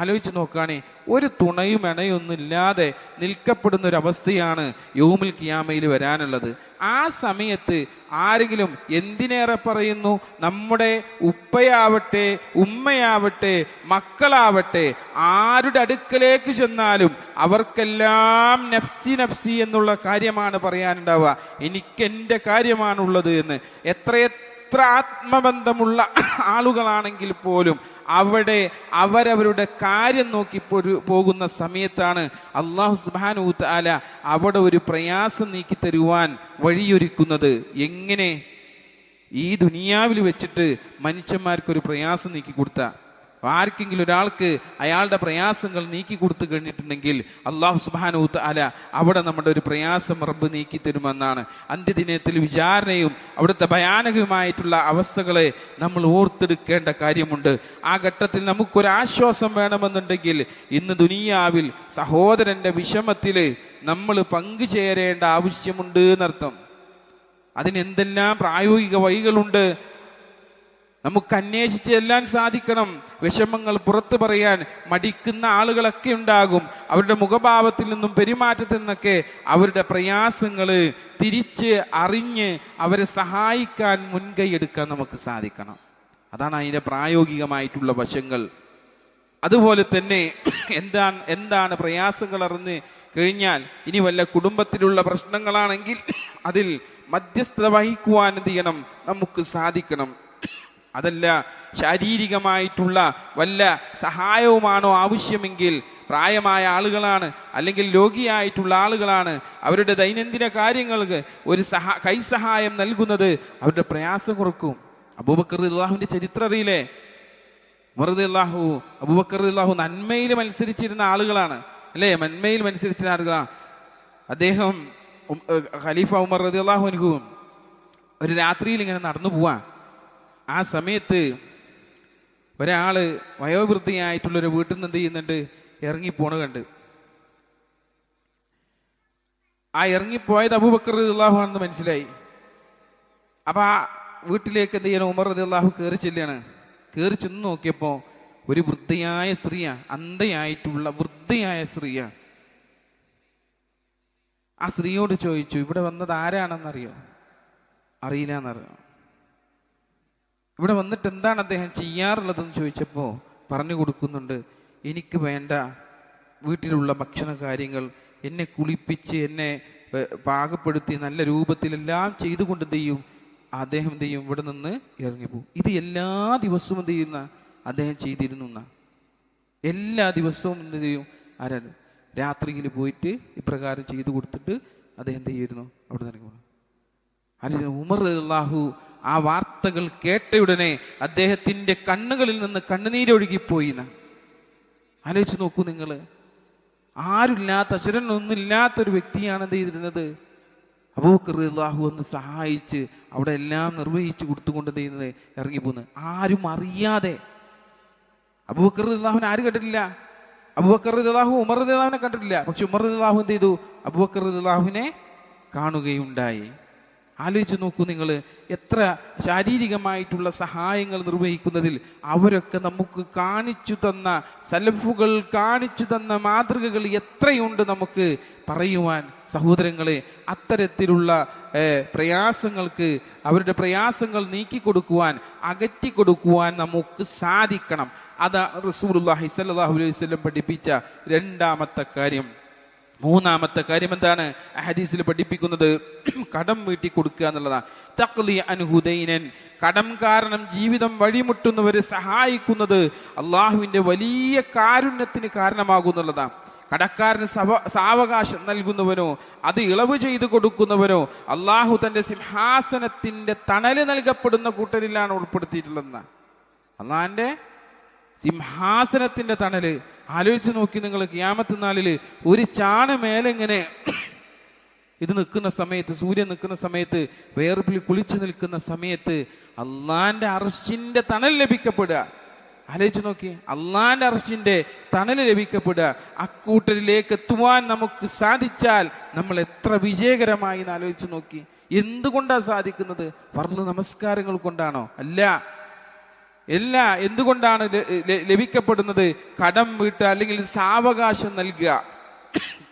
ആലോചിച്ച് നോക്കുകയാണെ, ഒരു തുണയും ഇണയൊന്നുമില്ലാതെ നിൽക്കപ്പെടുന്ന ഒരു അവസ്ഥയാണ് യൗമുൽ ഖിയാമയിൽ വരാനുള്ളത്. ആ സമയത്ത് ആരെങ്കിലും, എന്തിനേറെ പറയുന്നു, നമ്മുടെ ഉപ്പയാവട്ടെ ഉമ്മയാവട്ടെ മക്കളാവട്ടെ ആരുടെ അടുക്കലേക്ക് ചെന്നാലും അവർക്കെല്ലാം നഫ്സി നഫ്സി എന്നുള്ള കാര്യമാണ് പറയാനുണ്ടാവുക. എനിക്കെൻ്റെ കാര്യമാണുള്ളത് എന്ന്. എത്രയെത്ര ആത്മബന്ധമുള്ള ആളുകളാണെങ്കിൽ പോലും അവിടെ അവരവരുടെ കാര്യം നോക്കി പോകുന്ന സമയത്താണ് അല്ലാഹു സുബ്ഹാനഹു വ തആല അവിടെ ഒരു പ്രയാസം നീക്കി തരുവാൻ വഴിയൊരുക്കുന്നത്. എങ്ങനെ? ഈ ദുനിയാവിൽ വെച്ചിട്ട് മനുഷ്യന്മാർക്കൊരു പ്രയാസം നീക്കി കൊടുത്ത, ആർക്കെങ്കിലും ഒരാൾക്ക് അയാളുടെ പ്രയാസങ്ങൾ നീക്കി കൊടുത്തു കഴിഞ്ഞിട്ടുണ്ടെങ്കിൽ അല്ലാഹു സുബ്ഹാനഹു വ തആല അവിടെ നമ്മുടെ ഒരു പ്രയാസം റബ്ബ് നീക്കി തരുമെന്നാണ്. അന്ത്യദിനത്തിൽ വിചാരണയും അവിടുത്തെ ഭയാനകമായിട്ടുള്ള അവസ്ഥകളെ നമ്മൾ ഓർത്തെടുക്കേണ്ട കാര്യമുണ്ട്. ആ ഘട്ടത്തിൽ നമുക്കൊരാശ്വാസം വേണമെന്നുണ്ടെങ്കിൽ ഇന്ന് ദുനിയാവിൽ സഹോദരന്റെ വിഷമത്തിൽ നമ്മൾ പങ്കുചേരേണ്ട ആവശ്യമുണ്ട് എന്നർത്ഥം. അതിനെന്തെല്ലാം പ്രായോഗിക വഴികളുണ്ട്? നമുക്ക് അന്വേഷിച്ച് എല്ലാം സാധിക്കണം. വിഷമങ്ങൾ പുറത്തു പറയാൻ മടിക്കുന്ന ആളുകളൊക്കെ ഉണ്ടാകും. അവരുടെ മുഖഭാവത്തിൽ നിന്നും പെരുമാറ്റത്തിൽ നിന്നൊക്കെ അവരുടെ പ്രയാസങ്ങൾ തിരിച്ച് അറിഞ്ഞ് അവരെ സഹായിക്കാൻ മുൻകൈ എടുക്കാൻ നമുക്ക് സാധിക്കണം. അതാണ് അതിൻ്റെ പ്രായോഗികമായിട്ടുള്ള വശങ്ങൾ. അതുപോലെ തന്നെ എന്താണ് പ്രയാസങ്ങൾ അറിഞ്ഞ് കഴിഞ്ഞാൽ, ഇനി വല്ല കുടുംബത്തിലുള്ള പ്രശ്നങ്ങളാണെങ്കിൽ അതിൽ മധ്യസ്ഥത വഹിക്കുവാൻ എന്ത് ചെയ്യണം? നമുക്ക് സാധിക്കണം. അതല്ല ശാരീരികമായിട്ടുള്ള വല്ല സഹായവുമാണോ ആവശ്യമെങ്കിൽ, പ്രായമായ ആളുകളാണ് അല്ലെങ്കിൽ രോഗിയായിട്ടുള്ള ആളുകളാണ്, അവരുടെ ദൈനംദിന കാര്യങ്ങൾക്ക് ഒരു കൈസഹായം നൽകുന്നത് അവരുടെ പ്രയാസം കുറക്കും. അബൂബക്കർ റളിയല്ലാഹുവിന്റെ ചരിത്രം അറിയില്ലേ? അബൂബക്കർ റളിയല്ലാഹു നന്മയിൽ മത്സരിച്ചിരുന്ന ആളുകളാണ് അല്ലേ? നന്മയിൽ മത്സരിച്ചിരുന്ന ആളുകളാണ്. അദ്ദേഹം ഖലീഫ ഉമർ റളിയല്ലാഹു അൻഹു ഒരു രാത്രിയിൽ ഇങ്ങനെ നടന്നു പോവാ. ആ സമയത്ത് ഒരാള് വയോവൃദ്ധിയായിട്ടുള്ളൊരു വീട്ടിൽ നിന്ന് എന്ത് ചെയ്യുന്നുണ്ട്? ഇറങ്ങിപ്പോണ കണ്ട്. ആ ഇറങ്ങിപ്പോയത് അബൂബക്കർ റളിയല്ലാഹു ആണെന്ന് മനസ്സിലായി. അപ്പൊ ആ വീട്ടിലേക്ക് എന്ത് ചെയ്യണം? ഉമർ റളിയല്ലാഹു കയറി ചെല്ലാണ്. കയറി ചെന്ന് നോക്കിയപ്പോ ഒരു വൃദ്ധയായ സ്ത്രീയാ, അന്ധയായിട്ടുള്ള വൃദ്ധയായ സ്ത്രീയാ. ആ സ്ത്രീയോട് ചോദിച്ചു, ഇവിടെ വന്നത് ആരാണെന്നറിയോ? അറിയില്ല എന്നറിയാം. ഇവിടെ വന്നിട്ട് എന്താണ് അദ്ദേഹം ചെയ്യാറുള്ളതെന്ന് ചോദിച്ചപ്പോൾ പറഞ്ഞു കൊടുക്കുന്നുണ്ട്, എനിക്ക് വേണ്ട വീട്ടിലുള്ള ഭക്ഷണ കാര്യങ്ങൾ എന്നെ കുളിപ്പിച്ച് എന്നെ പാകപ്പെടുത്തി നല്ല രൂപത്തിലെല്ലാം ചെയ്തുകൊണ്ട് എന്ത് ചെയ്യും? അദ്ദേഹം എന്ത് ചെയ്യും? ഇവിടെ നിന്ന് ഇറങ്ങിപ്പോകും. ഇത് എല്ലാ ദിവസവും എന്ത് ചെയ്യുന്ന അദ്ദേഹം ചെയ്തിരുന്നു. എല്ലാ ദിവസവും എന്ത് ചെയ്യും? ആരാണ്? രാത്രിയിൽ പോയിട്ട് ഇപ്രകാരം ചെയ്തു കൊടുത്തിട്ട് അദ്ദേഹം എന്ത് ചെയ്യുന്നു? അവിടെ നിന്ന് ഇറങ്ങി. ഉമർ റളിയല്ലാഹു ആ വാർത്തകൾ കേട്ടയുടനെ അദ്ദേഹത്തിന്റെ കണ്ണുകളിൽ നിന്ന് കണ്ണുനീരൊഴുകിപ്പോയി. ആലോചിച്ച് നോക്കൂ നിങ്ങൾ. ആരുമില്ലാത്ത, അക്ഷരനൊന്നുമില്ലാത്തൊരു വ്യക്തിയാണ് എന്ത് ചെയ്തിരുന്നത്? അബൂബക്കർ റളിയല്ലാഹു എന്ന് സഹായിച്ച് അവിടെ എല്ലാം നിർവഹിച്ചു കൊടുത്തുകൊണ്ട് എന്ത് ചെയ്യുന്നത്? ഇറങ്ങിപ്പോകുന്നത്. ആരും അറിയാതെ. അബൂബക്കർ റളിയല്ലാഹുവിനെ ആര് കണ്ടിട്ടില്ല? അബൂബക്കർ റളിയല്ലാഹു ഉമർ റളിയല്ലാഹുവിനെ കണ്ടിട്ടില്ല. പക്ഷെ ഉമർ റളിയല്ലാഹു എന്ത് ചെയ്തു? അബൂബക്കർ റളിയല്ലാഹുവിനെ കാണുകയുണ്ടായി. ആലോചിച്ച് നോക്കൂ നിങ്ങൾ. എത്ര ശാരീരികമായിട്ടുള്ള സഹായങ്ങൾ നിർവഹിക്കുന്നതിൽ അവരൊക്കെ നമുക്ക് കാണിച്ചു തന്ന, സലഫുകൾ കാണിച്ചു തന്ന മാതൃകകൾ എത്രയുണ്ട് നമുക്ക് പറയുവാൻ. സഹോദരങ്ങളെ, അത്തരത്തിലുള്ള പ്രയാസങ്ങൾക്ക്, അവരുടെ പ്രയാസങ്ങൾ നീക്കിക്കൊടുക്കുവാൻ, അകറ്റിക്കൊടുക്കുവാൻ നമുക്ക് സാധിക്കണം. അതാ റസൂലുള്ളാഹി സ്വല്ലല്ലാഹു അലൈഹി വസല്ലം പഠിപ്പിച്ച രണ്ടാമത്തെ കാര്യം. മൂന്നാമത്തെ കാര്യം എന്താണ്? ഹദീസിൽ പഠിപ്പിക്കുന്നത് കടം വീട്ടി കൊടുക്കുക എന്നുള്ളതാണ്. തഖ്ലി അൻഹു ദൈനൻ, കടം കാരണം ജീവിതം വഴിമുട്ടുന്നവരെ സഹായിക്കുന്നത് അള്ളാഹുവിന്റെ വലിയ കാരുണ്യത്തിന് കാരണമാകുന്നുള്ളതാണ്. കടക്കാരന് സാവകാശം നൽകുന്നവനോ അത് ഇളവ് ചെയ്തു കൊടുക്കുന്നവനോ അള്ളാഹു തന്റെ സിംഹാസനത്തിന്റെ തണല് നൽകപ്പെടുന്ന കൂട്ടരിലാണ് ഉൾപ്പെടുത്തിയിട്ടുള്ളതെന്ന്. അള്ളാഹിന്റെ സിംഹാസനത്തിന്റെ തണല് ആലോചിച്ച് നോക്കി നിങ്ങൾ. ഖിയാമത്ത് നാളില് ഒരു ചാണ് മേലെങ്ങനെ ഇത് നിൽക്കുന്ന സമയത്ത്, സൂര്യൻ നിൽക്കുന്ന സമയത്ത്, വേർപ്പിൽ കുളിച്ചു നിൽക്കുന്ന സമയത്ത് അള്ളാന്റെ അർശിന്റെ തണൽ ലഭിക്കപ്പെടുക. ആലോചിച്ച് നോക്കി, അള്ളാന്റെ അർശിന്റെ തണൽ ലഭിക്കപ്പെടുക. അക്കൂട്ടരിലേക്ക് എത്തുവാൻ നമുക്ക് സാധിച്ചാൽ നമ്മൾ എത്ര വിജയകരമായി എന്ന് ആലോചിച്ച് നോക്കി. എന്തുകൊണ്ടാണ് സാധിക്കുന്നത്? ഫർള് നമസ്കാരങ്ങൾ കൊണ്ടാണോ? അല്ല. എന്തുകൊണ്ടാണ് ലഭിക്കപ്പെടുന്നത്? കടം വീട്ടുക, അല്ലെങ്കിൽ സാവകാശം നൽകുക.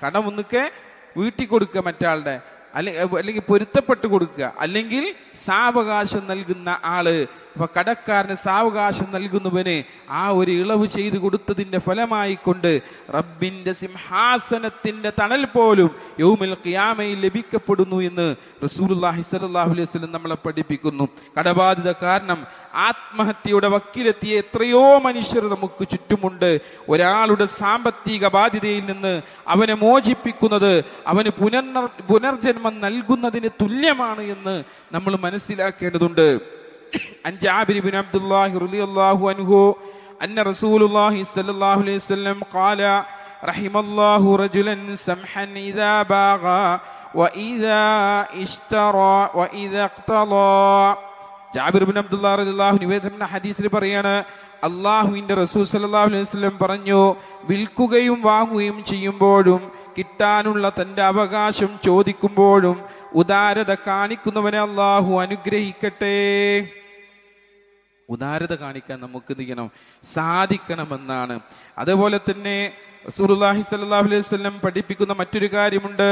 കടം ഒന്നൊക്കെ വീട്ടി കൊടുക്കുക മറ്റാളുടെ, അല്ലെങ്കിൽ പൊരുത്തപ്പെട്ട് കൊടുക്കുക, അല്ലെങ്കിൽ സാവകാശം നൽകുന്ന ആള്. അപ്പൊ കടക്കാരന് സാവകാശം നൽകുന്നവന് ആ ഒരു ഇളവ് ചെയ്തു കൊടുത്തതിന്റെ ഫലമായി കൊണ്ട് റബ്ബിന്റെ സിംഹാസനത്തിന്റെ തണൽ പോലും യൗമുൽ ഖിയാമയിൽ ലഭിക്കപ്പെടുന്നു എന്ന് റസൂലുള്ളാഹി സ്വല്ലല്ലാഹു അലൈഹി വസല്ലം നമ്മളെ പഠിപ്പിക്കുന്നു. കടബാധിത കാരണം ആത്മഹത്യയുടെ വക്കിലെത്തിയ എത്രയോ മനുഷ്യർ നമുക്ക് ചുറ്റുമുണ്ട്. ഒരാളുടെ സാമ്പത്തിക ബാധ്യതയിൽ നിന്ന് അവനെ മോചിപ്പിക്കുന്നത് അവന് പുനർജന്മം നൽകുന്നതിന് തുല്യമാണ് എന്ന് നമ്മൾ മനസ്സിലാക്കേണ്ടതുണ്ട്. عن جابر بن عبد الله رضي الله عنه أن رسول الله صلى الله عليه وسلم قال رحم الله رجلا سمحا إذا باغى وإذا اشترى وإذا اقتضى. ജാബിർ ബിൻ അബ്ദുല്ലാഹ് റളിയല്ലാഹു അൻഹു നിവേദന ഹദീസിൽ പറയാണ്, അല്ലാഹുവിന്റെ റസൂൽ സല്ലല്ലാഹു അലൈഹി വസല്ലം പറഞ്ഞു, വിൽക്കുകയും വാങ്ങുകയും ചെയ്യുമ്പോഴും കിട്ടാനുള്ള തന്റെ അവകാശം ചോദിക്കുമ്പോഴും ഉദാരത കാണിക്കുന്നവനെ അല്ലാഹു അനുഗ്രഹിക്കട്ടെ. ഉദാരത കാണിക്കാൻ നമുക്ക് എന്ത് ചെയ്യണം? സാധിക്കണമെന്നാണ്. അതുപോലെ തന്നെ റസൂലുള്ളാഹി സ്വല്ലല്ലാഹു അലൈഹി വസല്ലം പഠിപ്പിക്കുന്ന മറ്റൊരു കാര്യമുണ്ട്.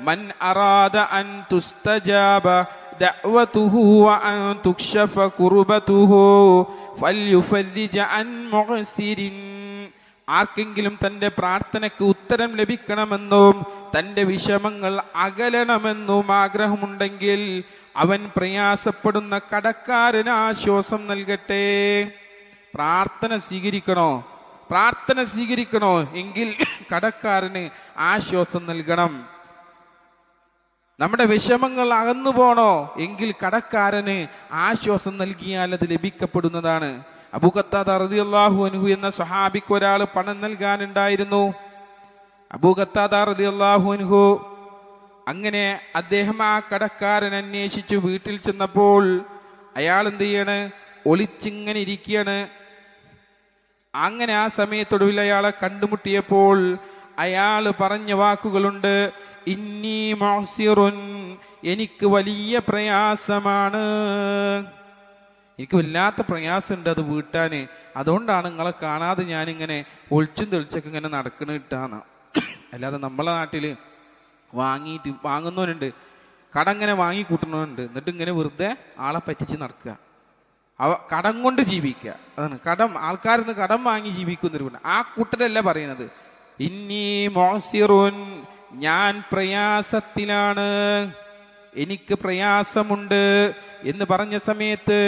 മൻ അറാദ അൻ തുസ്തജാബ ദഅവതുഹു വ അൻ തുക്ഷഫ കുർബതുഹു ഫൽയുഫരിജ അൻ മുഅ്സിരിൻ. ആർക്കെങ്കിലും തന്റെ പ്രാർത്ഥനയ്ക്ക് ഉത്തരം ലഭിക്കണമെന്നും തന്റെ വിഷമങ്ങൾ അകലണമെന്നും ആഗ്രഹമുണ്ടെങ്കിൽ അവൻ പ്രയാസപ്പെടുന്ന കടക്കാരന് ആശ്വാസം നൽകട്ടെ. പ്രാർത്ഥന സ്വീകരിക്കണോ എങ്കിൽ കടക്കാരന് ആശ്വാസം നൽകണം. നമ്മുടെ വിഷമങ്ങൾ അകന്നു പോണോ എങ്കിൽ കടക്കാരന് ആശ്വാസം നൽകിയാൽ അത് ലഭിക്കപ്പെടുന്നതാണ്. അബൂ ഖത്താദ റളിയല്ലാഹു അൻഹു എന്ന സ്വഹാബിക്ക് ഒരാൾ പണം നൽകാനുണ്ടായിരുന്നു. അബൂ ഖത്താദ റളിയല്ലാഹു അൻഹു അങ്ങനെ അദ്ദേഹം ആ കടക്കാരൻ അന്വേഷിച്ചു വീട്ടിൽ ചെന്നപ്പോൾ അയാൾ എന്ത് ചെയ്യാണ്? ഒളിച്ചിങ്ങനെ ഇരിക്കുകയാണ്. അങ്ങനെ ആ സമയത്തൊടുവിൽ അയാളെ കണ്ടുമുട്ടിയപ്പോൾ അയാൾ പറഞ്ഞ വാക്കുകളുണ്ട്, ഇന്നി മുഅ്സിറുൻ, എനിക്ക് വലിയ പ്രയാസമാണ്, എനിക്ക് വല്ലാത്ത പ്രയാസമുണ്ട് അത് വീട്ടാന്. അതുകൊണ്ടാണ് നിങ്ങളെ കാണാതെ ഞാനിങ്ങനെ ഒളിച്ചും തെളിച്ചൊക്കെ ഇങ്ങനെ നടക്കണ ഇട്ടാന്ന്. അല്ലാതെ നമ്മളെ നാട്ടില് വാങ്ങുന്നവനുണ്ട്, കടം ഇങ്ങനെ വാങ്ങി കൂട്ടുന്നവനുണ്ട്, എന്നിട്ട് ഇങ്ങനെ വെറുതെ ആളെ പറ്റിച്ച് നടക്കുക, കടം കൊണ്ട് ജീവിക്കുക. അതാണ് കടം. ആൾക്കാരിന്ന് കടം വാങ്ങി ജീവിക്കുന്നവരുണ്ട്. ആ കൂട്ടരല്ല പറയുന്നത്. ഇന്നി മുഅ്സിറുൻ, ഞാൻ പ്രയാസത്തിലാണ്, എനിക്ക് പ്രയാസമുണ്ട് എന്ന് പറഞ്ഞ സമയത്ത്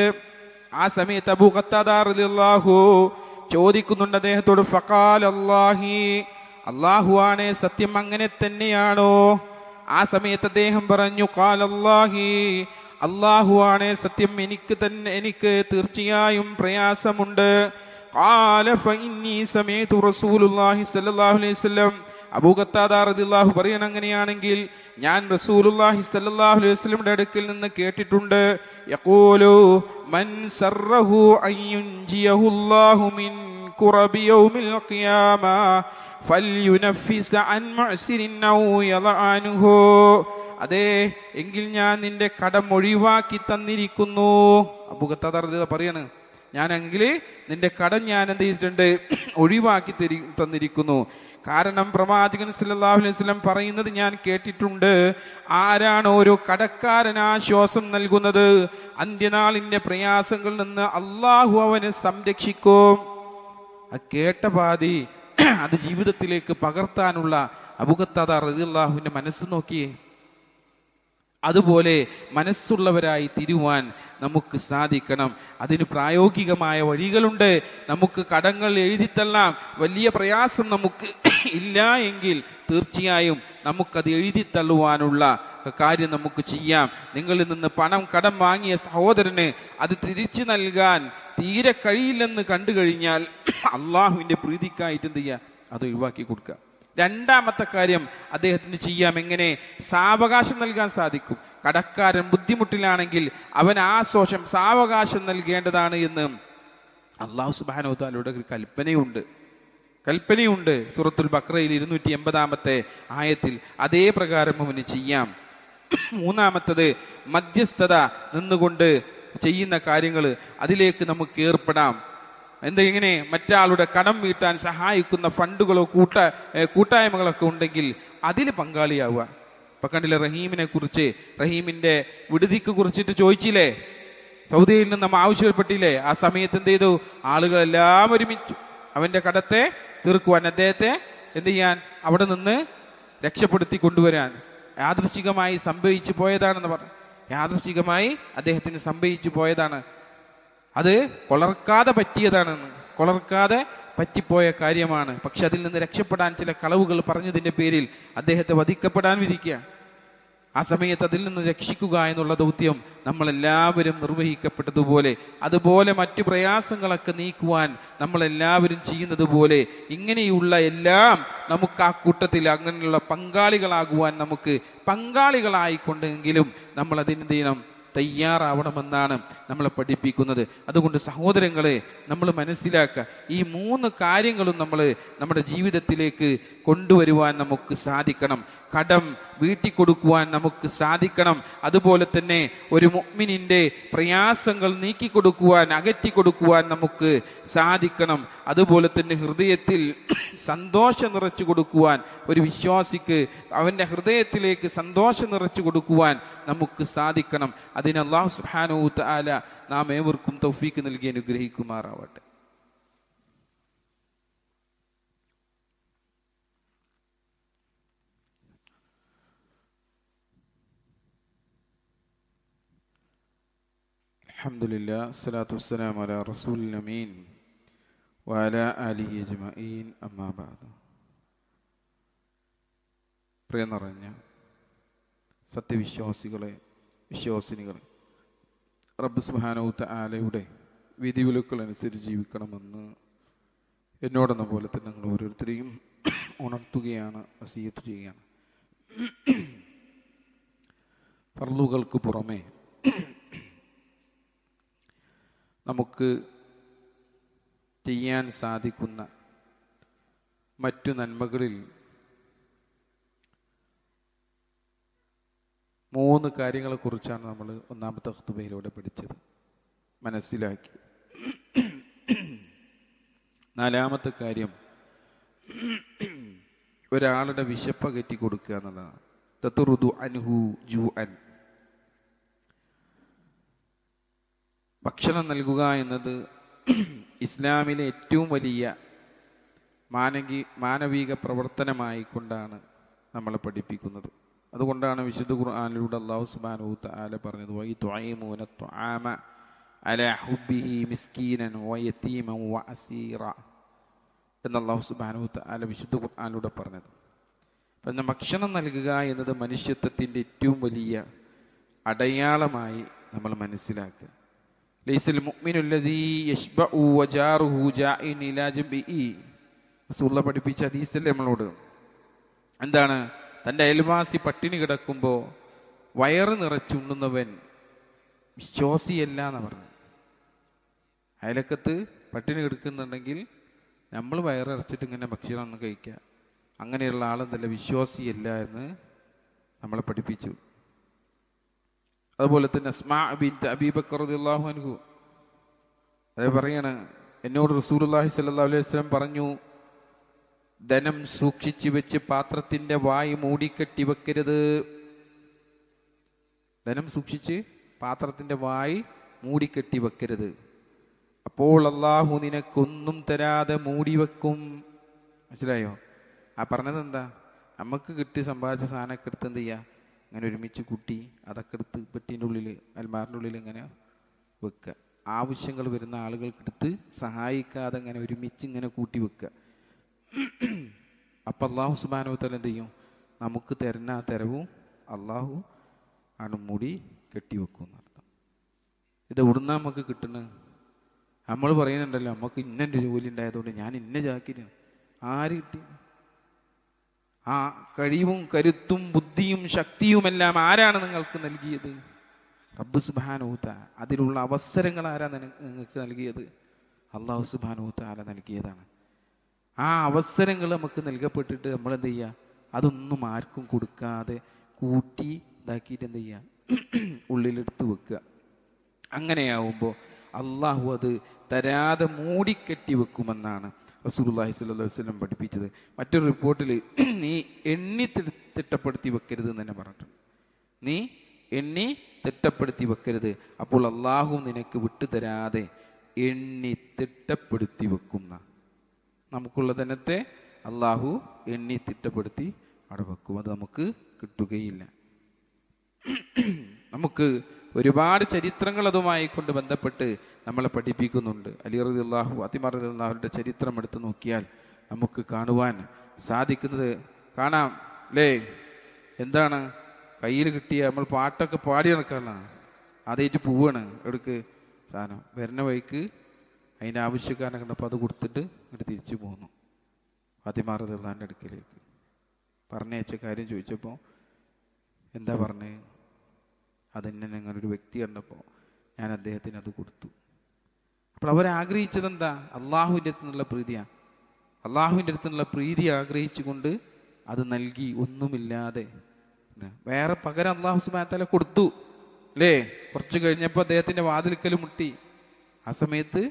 ആ സമയത്ത് അബൂ ഖത്താദ റളിയല്ലാഹു ചോദിക്കുന്നുണ്ട് അദ്ദേഹത്തോട്, ഫഖാൽ അല്ലാഹി, അല്ലാഹു ആണ് സത്യം, അങ്ങനെ തന്നെയാണോ? ആ സമയത്ത് അദ്ദേഹം പറഞ്ഞു, ഖാൽ അല്ലാഹി, അല്ലാഹു ആണ് സത്യം, എനിക്ക് തീർച്ചയായും പ്രയാസമുണ്ട്. ഖാല ഫഇന്നി സമീഅതു റസൂലുള്ളാഹി സ്വല്ലല്ലാഹു അലൈഹി വസല്ലം, അബൂ ഖത്താദ റളിയല്ലാഹു പറയണം, അങ്ങനെയാണെങ്കിൽ ഞാൻ റസൂലുള്ളാഹി സ്വല്ലല്ലാഹു അലൈഹി വസല്ലമയുടെ അടുക്കൽ നിന്ന് കേട്ടിട്ടുണ്ട്, യഖൂലു മൻ സറഹു അൻ യുൻജിയഹുല്ലാഹു മിൻ ഖുറബി യൗമിൽ ഖിയാമ ഫൽയുനഫിസ് അൻ മുഅ്സിരിൻ ഔ യളഅൻഹു. അതെ, എങ്കിൽ ഞാൻ നിന്റെ കടം ഒഴിവാക്കി തന്നിരിക്കുന്നു. അബൂ ഖത്താദ റളിയല്ലാഹു പറയാണ്, ഞാനെങ്കിൽ നിന്റെ കടം ഞാൻ എന്ത് ചെയ്തിട്ടുണ്ട്? ഒഴിവാക്കി തന്നിരിക്കുന്നു. കാരണം പ്രവാചകൻ സല്ലല്ലാഹു അലൈഹി വസല്ലം പറയുന്നത് ഞാൻ കേട്ടിട്ടുണ്ട്, ആരാണ് ഒരു കടക്കാരന് ആശ്വാസം നൽകുന്നത്, അന്ത്യനാളിന്റെ പ്രയാസങ്ങളിൽ നിന്ന് അള്ളാഹു അവനെ സംരക്ഷിക്കും. ആ കേട്ട പാതി അത് ജീവിതത്തിലേക്ക് പകർത്താനുള്ള അബൂ ഖത്താദ റളിയല്ലാഹുവിന്റെ മനസ്സ് നോക്കിയേ. അതുപോലെ മനസ്സുള്ളവരായി തിരുവാൻ നമുക്ക് സാധിക്കണം. അതിന് പ്രായോഗികമായ വഴികളുണ്ട്. നമുക്ക് കടങ്ങൾ എഴുതിത്തള്ളാം. വലിയ പ്രയാസം നമുക്ക് ഇല്ല എങ്കിൽ തീർച്ചയായും നമുക്കത് എഴുതിത്തള്ളുവാനുള്ള കാര്യം നമുക്ക് ചെയ്യാം. നിങ്ങളിൽ നിന്ന് പണം കടം വാങ്ങിയ സഹോദരന് അത് തിരിച്ചു നൽകാൻ തീരെ കഴിയില്ലെന്ന് കണ്ടു കഴിഞ്ഞാൽ അള്ളാഹുവിന്റെ പ്രീതിക്കായിട്ട് എന്ത് ചെയ്യുക? അത് ഒഴിവാക്കി കൊടുക്കുക. രണ്ടാമത്തെ കാര്യം അദ്ദേഹത്തിന് ചെയ്യാം. എങ്ങനെ? സാവകാശം നൽകാൻ സാധിക്കും. കടക്കാരൻ ബുദ്ധിമുട്ടിലാണെങ്കിൽ അവൻ ആ ശോഷം സാവകാശം നൽകേണ്ടതാണ് എന്ന് അല്ലാഹു സുബ്ഹാനഹു വ തആലയുടെ ഒരു കൽപ്പനയുണ്ട്. സൂറത്തുൽ ബഖറയിൽ 280 ആയത്തിൽ അതേ പ്രകാരം അവന് ചെയ്യാം. മൂന്നാമത്തത് മധ്യസ്ഥത നിന്നുകൊണ്ട് ചെയ്യുന്ന കാര്യങ്ങൾ, അതിലേക്ക് നമുക്ക് ഏർപ്പെടാം. എങ്ങനെ? മറ്റാളുടെ കടം വീട്ടാൻ സഹായിക്കുന്ന ഫണ്ടുകളോ കൂട്ടായ്മകളൊക്കെ ഉണ്ടെങ്കിൽ അതിൽ പങ്കാളിയാവുക. ഇപ്പൊ കണ്ടില്ലേ, റഹീമിന്റെ വിടുതിക്ക് കുറിച്ചിട്ട് ചോദിച്ചില്ലേ, സൗദിയിൽ നിന്ന് നമ്മൾ ആവശ്യപ്പെട്ടില്ലേ? ആ സമയത്ത് എന്ത് ചെയ്തു? ആളുകളെല്ലാം ഒരുമിച്ചു അവന്റെ കടത്തെ തീർക്കുവാൻ, അദ്ദേഹത്തെ എന്ത് ചെയ്യാൻ, അവിടെ നിന്ന് രക്ഷപ്പെടുത്തി കൊണ്ടുവരാൻ. യാദൃശ്ചികമായി സംഭവിച്ചു പോയതാണെന്ന് പറഞ്ഞു. യാദൃശ്ചികമായി അദ്ദേഹത്തിന് സംഭവിച്ചു പോയതാണ്. അത് കൊളർക്കാതെ പറ്റിപ്പോയ കാര്യമാണ്. പക്ഷെ അതിൽ നിന്ന് രക്ഷപ്പെടാൻ ചില കളവുകൾ പറഞ്ഞതിന്റെ പേരിൽ അദ്ദേഹത്തെ വധിക്കപ്പെടാൻ വിധിക്കുക. ആ സമയത്ത് അതിൽ നിന്ന് രക്ഷിക്കുക എന്നുള്ള ദൗത്യം നമ്മളെല്ലാവരും അതുപോലെ മറ്റു പ്രയാസങ്ങളൊക്കെ നീക്കുവാൻ നമ്മളെല്ലാവരും ചെയ്യുന്നത് പോലെ ഇങ്ങനെയുള്ള എല്ലാം നമുക്ക് ആ കൂട്ടത്തിൽ അങ്ങനെയുള്ള പങ്കാളികളാകുവാൻ നമുക്ക് പങ്കാളികളായിക്കൊണ്ടെങ്കിലും നമ്മൾ അതിന് ദിനം തയ്യാറാവണമെന്നാണ് നമ്മളെ പഠിപ്പിക്കുന്നത്. അതുകൊണ്ട് സഹോദരങ്ങളെ, നമ്മൾ മനസ്സിലാക്കുക, ഈ 3 കാര്യങ്ങളും നമ്മൾ നമ്മുടെ ജീവിതത്തിലേക്ക് കൊണ്ടുവരുവാൻ നമുക്ക് സാധിക്കണം. കടം വീട്ടിക്കൊടുക്കുവാൻ നമുക്ക് സാധിക്കണം. അതുപോലെ തന്നെ ഒരു മുഅ്മിനിന്റെ പ്രയാസങ്ങൾ നീക്കിക്കൊടുക്കുവാൻ, അകറ്റിക്കൊടുക്കുവാൻ നമുക്ക് സാധിക്കണം. അതുപോലെ തന്നെ ഹൃദയത്തിൽ സന്തോഷം നിറച്ചു കൊടുക്കുവാൻ, ഒരു വിശ്വാസിക്ക് അവന്റെ ഹൃദയത്തിലേക്ക് സന്തോഷം നിറച്ചു കൊടുക്കുവാൻ നമുക്ക് സാധിക്കണം. അതിന് അല്ലാഹു സുബ്ഹാനഹു വ തആല നാം ഏവർക്കും തൗഫീക്ക് നൽകി അനുഗ്രഹിക്കുമാറാവട്ടെ. അൽഹംദുലില്ലാഹ്, അസ്സലാത്തു വസ്സലാമു അലാ റസൂലിൽ അമീൻ വഅലാ ആലിഹി അജ്മഈൻ, അമ്മാ ബഅദ്. പ്രിയ നിറഞ്ഞ വിശ്വാസിനികളെ, റബ്ബ് സുബ്ഹാനഹു വ തആലയുടെ വിധിവിലക്കുകൾ അനുസരിച്ച് ജീവിക്കണമെന്ന് എന്നോടെന്ന പോലെ തന്നെ നിങ്ങൾ ഓരോരുത്തരെയും ഉണർത്തുകയാണ്, വസിയത്ത് ചെയ്യുകയാണ്. ഫർളുകൾക്ക് പുറമെ നമുക്ക് ചെയ്യാൻ സാധിക്കുന്ന മറ്റു നന്മകളിൽ 3 കാര്യങ്ങളെക്കുറിച്ചാണ് നമ്മൾ ഒന്നാമത്തെ ഖുതുബയിലൂടെ പഠിച്ചത്, മനസ്സിലാക്കി. 4ാമത്തെ കാര്യം ഒരാളുടെ വിശപ്പകറ്റി കൊടുക്കുക എന്നുള്ളതാണ്. തത്റുദു അൻഹു ജൂഅൻ. ഭക്ഷണം നൽകുക എന്നത് ഇസ്ലാമിലെ ഏറ്റവും വലിയ മാനവിക പ്രവർത്തനമായി കൊണ്ടാണ് നമ്മളെ പഠിപ്പിക്കുന്നത്. അതുകൊണ്ടാണ് വിശുദ്ധ ഖുർആനിലൂടെ അല്ലാഹു സുബ്ഹാനഹു വ തആല പറഞ്ഞത്, വയതുഈമൂന തുആമ അലാ ഹുബ്ബിഹി മിസ്കീനൻ വയതീമൻ വഅസീറ എന്ന് അല്ലാഹു സുബ്ഹാനഹു വ തആല വിശുദ്ധ ഖുർആനിലൂടെ പറഞ്ഞത്. പിന്നെ ഭക്ഷണം നൽകുക എന്നത് മനുഷ്യത്വത്തിൻ്റെ ഏറ്റവും വലിയ അടയാളമായി നമ്മൾ മനസ്സിലാക്കുക. ലൈസൽ മുഅ്മിനുല്ലദീ യശ്ബഉ വജാറുഹു ജാഇൻ ഇലാ ജംബിഇ. റസൂലുള്ളാഹി പഠിപ്പിച്ച ഹദീസല്ലേ നമ്മളോട്. എന്താണ്? തൻ്റെ അയൽവാസി പട്ടിണി കിടക്കുമ്പോൾ വയറ് നിറച്ചുണ്ണുന്നവൻ വിശ്വാസിയല്ല എന്ന് പറഞ്ഞു. അയലക്കത്ത് പട്ടിണി കിടക്കുന്നുണ്ടെങ്കിൽ നമ്മൾ വയറിറച്ചിട്ട് ഇങ്ങനെ ഭക്ഷണം ഒന്ന് കഴിക്കുക, അങ്ങനെയുള്ള ആളെന്തല്ല വിശ്വാസിയല്ല എന്ന് നമ്മളെ പഠിപ്പിച്ചു. അതുപോലെ തന്നെ അസ്മാ ബിൻത് അബീ ബക്കർ റളിയല്ലാഹു അൻഹു അതേ പറയാണ്, എന്നോട് റസൂലുള്ളാഹി സ്വല്ലല്ലാഹു അലൈഹി വസല്ലം പറഞ്ഞു, ധനം സൂക്ഷിച്ചു വെച്ച് പാത്രത്തിന്റെ വായ് മൂടിക്കെട്ടി വെക്കരുത്. ധനം സൂക്ഷിച്ച് പാത്രത്തിന്റെ വായ് മൂടിക്കെട്ടി വെക്കരുത്. അപ്പോൾ അല്ലാഹു നിനക്കൊന്നും തരാതെ മൂടി വെക്കും. മനസ്സിലായോ? ആ പറഞ്ഞത് എന്താ? നമുക്ക് കിട്ടി സമ്പാദിച്ച സാധനമൊക്കെ എടുത്ത് എന്ത് ചെയ്യുക, അങ്ങനെ ഒരുമിച്ച് കൂട്ടി അതൊക്കെ എടുത്ത് പെട്ടീൻ്റെ ഉള്ളിൽ അൽമാറിൻ്റെ ഉള്ളിൽ ഇങ്ങനെ വെക്കുക. ആവശ്യങ്ങൾ വരുന്ന ആളുകൾക്കെടുത്ത് സഹായിക്കാതെ അങ്ങനെ ഒരുമിച്ച് ഇങ്ങനെ കൂട്ടി വെക്കുക. അപ്പം അല്ലാഹു സുബ്ഹാനഹു വ തആല എന്ത് ചെയ്യും? നമുക്ക് തരുന്ന ആ തരവും അല്ലാഹു ആണ് മൂടി കെട്ടിവെക്കും എന്നർത്ഥം. ഇത് എവിടുന്നാ നമുക്ക് കിട്ടുന്നത്? നമ്മൾ പറയുന്നുണ്ടല്ലോ, നമുക്ക് ഇന്നൊരു ജോലി ഉണ്ടായതുകൊണ്ട് ഞാൻ ഇന്ന ജാക്കിന്. ആര് കിട്ടി? ആ കഴിവും കരുത്തും ബുദ്ധിയും ശക്തിയുമെല്ലാം ആരാണ് നിങ്ങൾക്ക് നൽകിയത്? റബ്ബ് സുബ്ഹാനഹു വ തആല. അതിലുള്ള അവസരങ്ങൾ ആരാ നിങ്ങൾക്ക് നൽകിയത്? അല്ലാഹു സുബ്ഹാനഹു വ തആല നൽകിയതാണ്. ആ അവസരങ്ങൾ നമുക്ക് നൽകപ്പെട്ടിട്ട് നമ്മൾ എന്ത് ചെയ്യുക? അതൊന്നും ആർക്കും കൊടുക്കാതെ കൂട്ടി ഇതാക്കിയിട്ട് എന്ത് ചെയ്യുക? ഉള്ളിലെടുത്ത് വെക്കുക. അങ്ങനെയാവുമ്പോൾ അള്ളാഹു അത് തരാതെ മൂടിക്കെട്ടി വെക്കുമെന്നാണ് റസൂലുള്ളാഹി സ്വല്ലല്ലാഹു അലൈഹി വസല്ലം പഠിപ്പിച്ചത്. മറ്റൊരു റിപ്പോർട്ടിൽ നീ എണ്ണി തിട്ടപ്പെടുത്തി വെക്കരുത് എന്ന് തന്നെ പറഞ്ഞിട്ടുണ്ട്. നീ എണ്ണി തിട്ടപ്പെടുത്തി വെക്കരുത്, അപ്പോൾ അള്ളാഹു നിനക്ക് വിട്ടുതരാതെ എണ്ണി തിട്ടപ്പെടുത്തി വെക്കുന്ന നമുക്കുള്ള ധനത്തെ അള്ളാഹു എണ്ണി തിട്ടപ്പെടുത്തി അവിടെ വെക്കും. അത് നമുക്ക് കിട്ടുകയില്ല. നമുക്ക് ഒരുപാട് ചരിത്രങ്ങൾ അതുമായി കൊണ്ട് ബന്ധപ്പെട്ട് നമ്മളെ പഠിപ്പിക്കുന്നുണ്ട്. അലി റളിയല്ലാഹു ഫാത്തിമ റളിയല്ലാഹുവിന്റെ ചരിത്രം എടുത്തു നോക്കിയാൽ നമുക്ക് കാണുവാൻ സാധിക്കുന്നത് കാണാം അല്ലേ? എന്താണ് കയ്യിൽ കിട്ടിയ നമ്മൾ പാട്ടൊക്കെ പാടി നടക്കാനാ, അതേറ്റ് പോവാണ് എടുക്ക് സാധനം വരുന്ന വഴിക്ക് അതിൻ്റെ ആവശ്യക്കാരനെ കണ്ടപ്പോൾ അത് കൊടുത്തിട്ട് ഇങ്ങോട്ട് തിരിച്ചു പോന്നു. ഫാത്തിമ റളിയല്ലാഹുവിൻ്റെ അടുക്കലേക്ക് പറഞ്ഞയച്ച കാര്യം ചോദിച്ചപ്പോൾ എന്താ പറഞ്ഞേ? അതെന്നെ ഞങ്ങളൊരു വ്യക്തി കണ്ടപ്പോൾ ഞാൻ അദ്ദേഹത്തിന് അത് കൊടുത്തു. അപ്പോൾ അവരാഗ്രഹിച്ചത് എന്താ? അള്ളാഹുവിൻ്റെ അടുത്ത് നിന്നുള്ള പ്രീതിയാണ്. അള്ളാഹുവിൻ്റെ അടുത്ത് നിന്നുള്ള പ്രീതി ആഗ്രഹിച്ചുകൊണ്ട് അത് നൽകി. ഒന്നുമില്ലാതെ വേറെ പകരം അള്ളാഹു സുബ്ഹാനഹു വ തആല കൊടുത്തു അല്ലേ? കുറച്ച് കഴിഞ്ഞപ്പോൾ അദ്ദേഹത്തിൻ്റെ വാതിൽക്കൽ മുട്ടി. ആ സമയത്ത്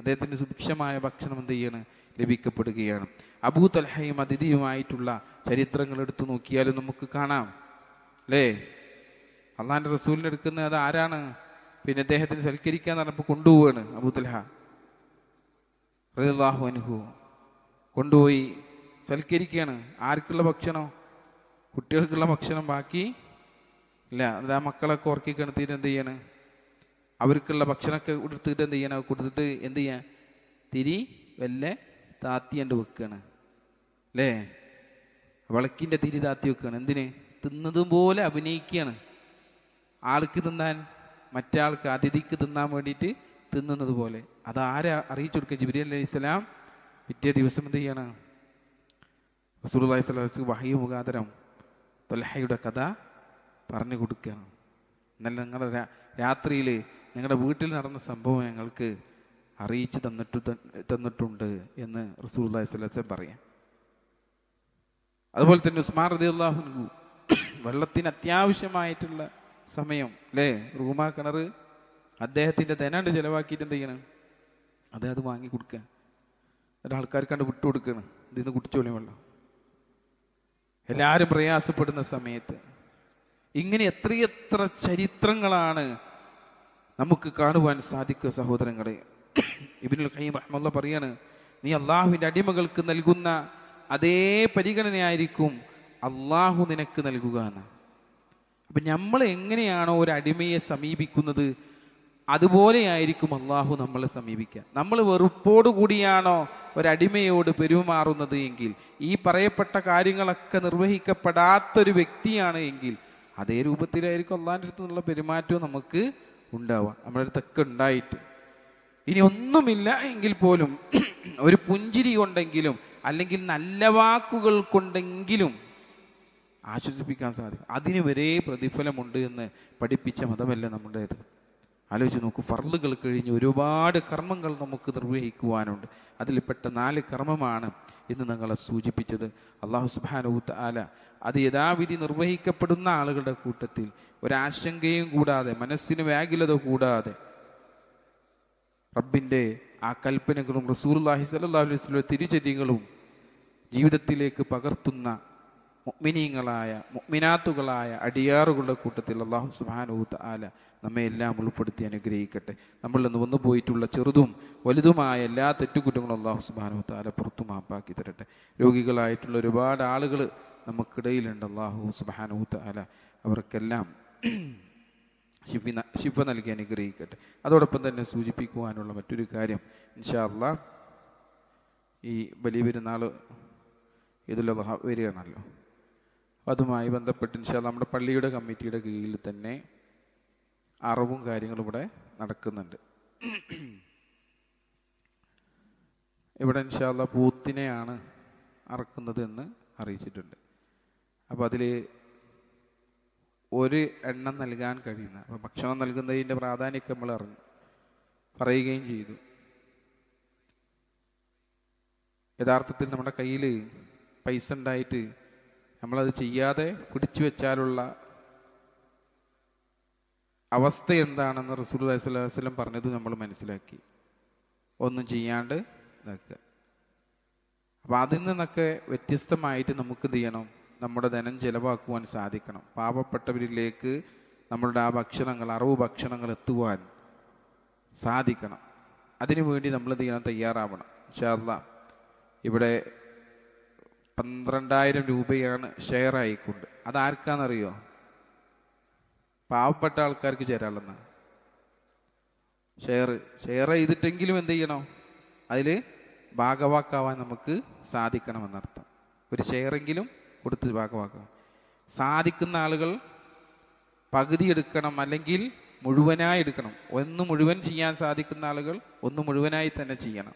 അദ്ദേഹത്തിന് സുഭിക്ഷമായ ഭക്ഷണം എന്ത് ചെയ്യാണ്? ലഭിക്കപ്പെടുകയാണ്. അബൂ തൽഹയും അതിഥിയുമായിട്ടുള്ള ചരിത്രങ്ങൾ എടുത്തു നോക്കിയാലും നമുക്ക് കാണാം അല്ലേ? അള്ളാഹിന്റെ റസൂലിനെ എടുക്കുന്നത് അത് ആരാണ്? പിന്നെ അദ്ദേഹത്തിന് സൽക്കരിക്കാൻ പറഞ്ഞപ്പോൾ കൊണ്ടുപോവാണ്. അബൂ തൽഹ റളിയല്ലാഹു അൻഹു കൊണ്ടുപോയി സൽക്കരിക്കുകയാണ്. ആർക്കുള്ള ഭക്ഷണം? കുട്ടികൾക്കുള്ള ഭക്ഷണം ബാക്കി ഇല്ല. എന്നിട്ട് ആ മക്കളൊക്കെ ഉറക്കി കിടത്തിയിട്ട് എന്ത് ചെയ്യാണ്? അവർക്കുള്ള ഭക്ഷണമൊക്കെ കൊടുത്തിട്ട് എന്ത് ചെയ്യണം? കൊടുത്തിട്ട് എന്ത് ചെയ്യാൻ? തിരി വല്ല താത്തി കണ്ട് വെക്കുകയാണ് അല്ലേ? വിളക്കിൻ്റെ തിരി താത്തി വെക്കുകയാണ്. എന്തിന്? തിന്നതും പോലെ അഭിനയിക്കുകയാണ്. ആൾക്ക് തിന്നാൻ, മറ്റേ ആൾക്ക് അതിഥിക്ക് തിന്നാൻ വേണ്ടിയിട്ട് തിന്നുന്നത് പോലെ. അത് ആരെ അറിയിച്ചു കൊടുക്കുക? ജിബ്രീൽ അലൈഹിസ്സലാം പിറ്റേ ദിവസം എന്ത് ചെയ്യാണ്? റസൂലുള്ളാഹി സ്വല്ലല്ലാഹു അലൈഹി വസല്ലം വഹി മുഖാന്തരം ത്വൽഹയുടെ കഥ പറഞ്ഞു കൊടുക്കുകയാണ്. എന്നാൽ നിങ്ങളുടെ രാത്രിയിൽ നിങ്ങളുടെ വീട്ടിൽ നടന്ന സംഭവം ഞങ്ങൾക്ക് അറിയിച്ചു തന്നിട്ടുണ്ട് എന്ന് റസൂലുള്ളാഹി സ്വല്ലല്ലാഹു അലൈഹി വസല്ലം പറയാം. അതുപോലെ തന്നെ ഉസ്മാൻ റളിയല്ലാഹു അൻഹു വെള്ളത്തിന് അത്യാവശ്യമായിട്ടുള്ള സമയം അല്ലേ? റൂമാ കിണർ അദ്ദേഹത്തിൻ്റെ ധനാണ്ട് ചിലവാക്കിയിട്ട് എന്ത് ചെയ്യണം? അത് വാങ്ങി കൊടുക്കുക. ഒരാൾക്കാർക്ക് കണ്ട് വിട്ടു കൊടുക്കണം. ഇതിന്ന് കുടിച്ചോളി വെള്ളം. എല്ലാവരും പ്രയാസപ്പെടുന്ന സമയത്ത് ഇങ്ങനെ എത്രയെത്ര ചരിത്രങ്ങളാണ് നമുക്ക് കാണുവാൻ സാധിക്കുക സഹോദരങ്ങളെ. ഇബ്നുൽ ഖയ്യിം റഹ്മത്തുള്ളാഹി പറയാണ്, നീ അള്ളാഹുവിൻ്റെ അടിമകൾക്ക് നൽകുന്ന അതേ പരിഗണനയായിരിക്കും അള്ളാഹു നിനക്ക് നൽകുക എന്ന്. അപ്പം നമ്മൾ എങ്ങനെയാണോ ഒരു അടിമയെ സമീപിക്കുന്നത് അതുപോലെയായിരിക്കും അള്ളാഹു നമ്മളെ സമീപിക്കുക. നമ്മൾ വെറുപ്പോടു കൂടിയാണോ ഒരടിമയോട് പെരുമാറുന്നത് എങ്കിൽ, ഈ പറയപ്പെട്ട കാര്യങ്ങളൊക്കെ നിർവഹിക്കപ്പെടാത്തൊരു വ്യക്തിയാണ് എങ്കിൽ അതേ രൂപത്തിലായിരിക്കും അള്ളാഹിൻ്റെ അടുത്ത് നിന്നുള്ള പെരുമാറ്റവും നമുക്ക് ഉണ്ടാവുക. നമ്മുടെ അടുത്തൊക്കെ ഉണ്ടായിട്ട് ഇനി ഒന്നുമില്ല എങ്കിൽ പോലും ഒരു പുഞ്ചിരി കൊണ്ടെങ്കിലും അല്ലെങ്കിൽ നല്ല വാക്കുകൾ കൊണ്ടെങ്കിലും ആശ്വസിപ്പിക്കാൻ സാധിക്കും. അതിന് വരെ പ്രതിഫലമുണ്ട് എന്ന് പഠിപ്പിച്ച മതമല്ല നമ്മുടേത്. ആലോചിച്ച് നോക്കൂ, ഫർളുകൾ കഴിഞ്ഞ് ഒരുപാട് കർമ്മങ്ങൾ നമുക്ക് നിർവഹിക്കുവാനുണ്ട്. അതിൽപ്പെട്ട 4 കർമ്മമാണ് ഇന്ന് ഞങ്ങളെ സൂചിപ്പിച്ചത്. അല്ലാഹു സുബ്ഹാനഹു വ തആല അത് യഥാവിധി നിർവഹിക്കപ്പെടുന്ന ആളുകളുടെ കൂട്ടത്തിൽ ഒരാശങ്കയും കൂടാതെ, മനസ്സിന് വ്യാകുലത കൂടാതെ റബ്ബിൻ്റെ ആ കൽപ്പനകളും റസൂലുള്ളാഹി സ്വല്ലല്ലാഹു അലൈഹി വസല്ലം തിരുചര്യകളും ജീവിതത്തിലേക്ക് പകർത്തുന്ന മുഅ്മിനീങ്ങളായ മുഅ്മിനാത്തുകളായ അടിയാറുകളുടെ കൂട്ടത്തിൽ അല്ലാഹു സുബ്ഹാനഹു വ തആല നമ്മെ എല്ലാം ഉൾപ്പെടുത്തി അനുഗ്രഹിക്കട്ടെ. നമ്മളിൽ നിന്ന് വന്നു പോയിട്ടുള്ള ചെറുതും വലുതുമായ എല്ലാ തെറ്റുകുറ്റങ്ങളും അല്ലാഹു സുബ്ഹാനഹു വ തആല പുറത്തു മാപ്പാക്കി തരട്ടെ. രോഗികളായിട്ടുള്ള ഒരുപാട് ആളുകൾ നമുക്കിടയിലുണ്ട്. അല്ലാഹു സുബ്ഹാനഹു വ തആല അവർക്കെല്ലാം ശിഫ നൽകി അനുഗ്രഹിക്കട്ടെ. അതോടൊപ്പം തന്നെ സൂചിപ്പിക്കുവാനുള്ള മറ്റൊരു കാര്യം, ഇൻഷാ അല്ലാഹ് ഈ വലിയ പെരുന്നാൾ ഈദുൽ അദ്ഹ വരികയാണല്ലോ. അതുമായി ബന്ധപ്പെട്ട് ഇൻഷാ അല്ലാഹ് നമ്മുടെ പള്ളിയുടെ കമ്മിറ്റിയുടെ കീഴിൽ തന്നെ അറവും കാര്യങ്ങളും ഇവിടെ നടക്കുന്നുണ്ട്. ഇവിടെ ഇൻഷാ അല്ലാഹ് പൂത്തിനെയാണ് അറക്കുന്നത് എന്ന് അറിയിച്ചിട്ടുണ്ട്. അപ്പോൾ അതിൽ ഒരു എണ്ണം നൽകാൻ കഴിയുന്ന, അപ്പോൾ ഭക്ഷണം നൽകുന്നതിൻ്റെ പ്രാധാന്യമൊക്കെ നമ്മൾ പറയുകയും ചെയ്തു. യഥാർത്ഥത്തിൽ നമ്മുടെ കയ്യിൽ പൈസ ഉണ്ടായിട്ട് നമ്മളത് ചെയ്യാതെ പിടിച്ചു വെച്ചാലുള്ള അവസ്ഥ എന്താണെന്ന് റസൂലുള്ളാഹി സ്വല്ലല്ലാഹു അലൈഹി വസല്ലം പറഞ്ഞത് നമ്മൾ മനസ്സിലാക്കി. ഒന്നും ചെയ്യാണ്ട് ഇതാക്കുക. അപ്പം അതിൽ നിന്നൊക്കെ വ്യത്യസ്തമായിട്ട് നമുക്ക് എന്ത് ചെയ്യണം? നമ്മുടെ ധനം ചെലവാക്കുവാൻ സാധിക്കണം. പാവപ്പെട്ടവരിലേക്ക് നമ്മളുടെ ആ ഭക്ഷണങ്ങൾ, അറിവ് ഭക്ഷണങ്ങൾ എത്തുവാൻ സാധിക്കണം. അതിനുവേണ്ടി നമ്മൾ എന്ത് ചെയ്യണം? തയ്യാറാവണം. ഇൻഷാ അല്ലാഹ് ഇവിടെ 12,000 രൂപയാണ് ഷെയർ ആയിക്കൊണ്ട്. അതാർക്കാന്നറിയോ? പാവപ്പെട്ട ആൾക്കാർക്ക് ചേരാളെന്ന്. ഷെയർ ചെയ്തിട്ടെങ്കിലും എന്ത് ചെയ്യണം? അതിൽ ഭാഗവാക്കാവാൻ നമുക്ക് സാധിക്കണമെന്നർത്ഥം. ഒരു ഷെയറെങ്കിലും കൊടുത്ത് ഭാഗവാക്കാം. സാധിക്കുന്ന ആളുകൾ പകുതി എടുക്കണം, അല്ലെങ്കിൽ മുഴുവനായി എടുക്കണം. ഒന്ന് മുഴുവൻ ചെയ്യാൻ സാധിക്കുന്ന ആളുകൾ ഒന്ന് മുഴുവനായി തന്നെ ചെയ്യണം.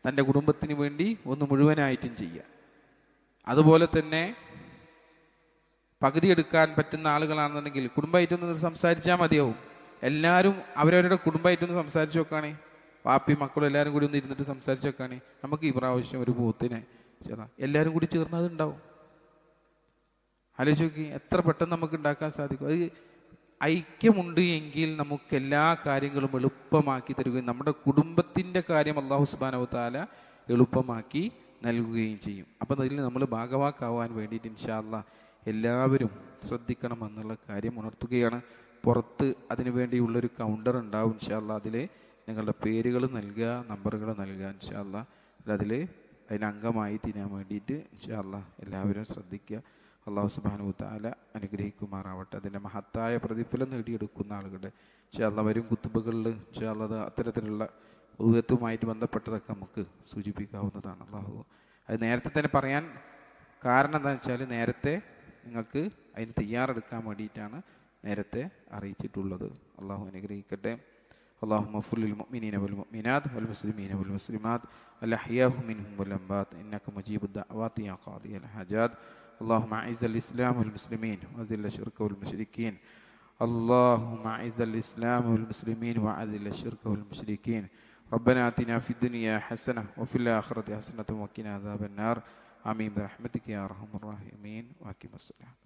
തൻ്റെ കുടുംബത്തിന് വേണ്ടി ഒന്ന് മുഴുവനായിട്ടും ചെയ്യുക. അതുപോലെ തന്നെ പകുതി എടുക്കാൻ പറ്റുന്ന ആളുകളാണെന്നുണ്ടെങ്കിൽ കുടുംബമായിട്ടൊന്ന് സംസാരിച്ചാൽ മതിയാവും. എല്ലാവരും അവരവരുടെ കുടുംബമായിട്ടൊന്ന് സംസാരിച്ച് നോക്കുകയാണെ, പാപ്പി മക്കളും എല്ലാവരും കൂടി ഒന്ന് ഇരുന്നിട്ട് സംസാരിച്ച് നോക്കുകയാണെ, നമുക്ക് ഈ പ്രാവശ്യം ഒരു പോത്തിനെ എല്ലാവരും കൂടി ചേർന്ന് അതുണ്ടാവും. ആലോചിച്ച് നോക്കി, എത്ര പെട്ടെന്ന് നമുക്ക് ഉണ്ടാക്കാൻ സാധിക്കും. അത് ഐക്യമുണ്ട് എങ്കിൽ നമുക്ക് എല്ലാ കാര്യങ്ങളും എളുപ്പമാക്കി തരികയും നമ്മുടെ കുടുംബത്തിൻ്റെ കാര്യം അല്ലാഹു സുബ്ഹാനഹു വ തആല എളുപ്പമാക്കി നൽകുകയും ചെയ്യും. അപ്പം അതിൽ നമ്മൾ ഭാഗവാക്കാവാൻ വേണ്ടിയിട്ട് ഇൻഷാ അല്ലാഹ് എല്ലാവരും ശ്രദ്ധിക്കണമെന്നുള്ള കാര്യം ഉണർത്തുകയാണ്. പുറത്ത് അതിനു വേണ്ടിയുള്ളൊരു കൗണ്ടർ ഉണ്ടാവും ഇൻഷാ അല്ലാഹ്. അതിൽ നിങ്ങളുടെ പേരുകൾ നൽകുക, നമ്പറുകൾ നൽകുക ഇൻഷാ അല്ലാഹ്. അതിൽ അതിനംഗമായി തീരാൻ വേണ്ടിയിട്ട് ഇൻഷാ അല്ലാഹ് എല്ലാവരും ശ്രദ്ധിക്കുക. അല്ലാഹു സുബ്ഹാനഹു വ തആല അനുഗ്രഹിക്കുമാറാവട്ടെ. അതിൻ്റെ മഹത്തായ പ്രതിഫലം നേടിയെടുക്കുന്ന ആളുകളുടെ ഇൻഷാ അല്ലാഹ് വരും കുത്തുബകളിൽ ഇൻഷാ അല്ലാഹ് അത്തരത്തിലുള്ള ഊഹത്തുമായിട്ട് ബന്ധപ്പെട്ടതൊക്കെ നമുക്ക് സൂചിപ്പിക്കാവുന്നതാണ്. അല്ലാഹു അത് നേരത്തെ തന്നെ പറയാൻ കാരണം എന്താണെന്ന് വെച്ചാൽ, നേരത്തെ നിങ്ങൾക്ക് അതിന് തയ്യാറെടുക്കാൻ വേണ്ടിയിട്ടാണ് നേരത്തെ അറിയിച്ചിട്ടുള്ളത്. അല്ലാഹു അനുഗ്രഹിക്കട്ടെ. اللهم اغفر للمؤمنين والمؤمنات والمسلمين والمسلمات الأحياء منهم والأموات إنك مجيب الدعوات يا قاضي الحاجات. اللهم أعز الإسلام والمسلمين وأذل الشرك والمشركين. اللهم أعز الإسلام والمسلمين وأذل الشرك والمشركين. ربنا آتنا في الدنيا حسنة وفي الآخرة حسنة وقنا عذاب النار. آمين برحمتك يا أرحم الراحمين. وأقم الصلاة.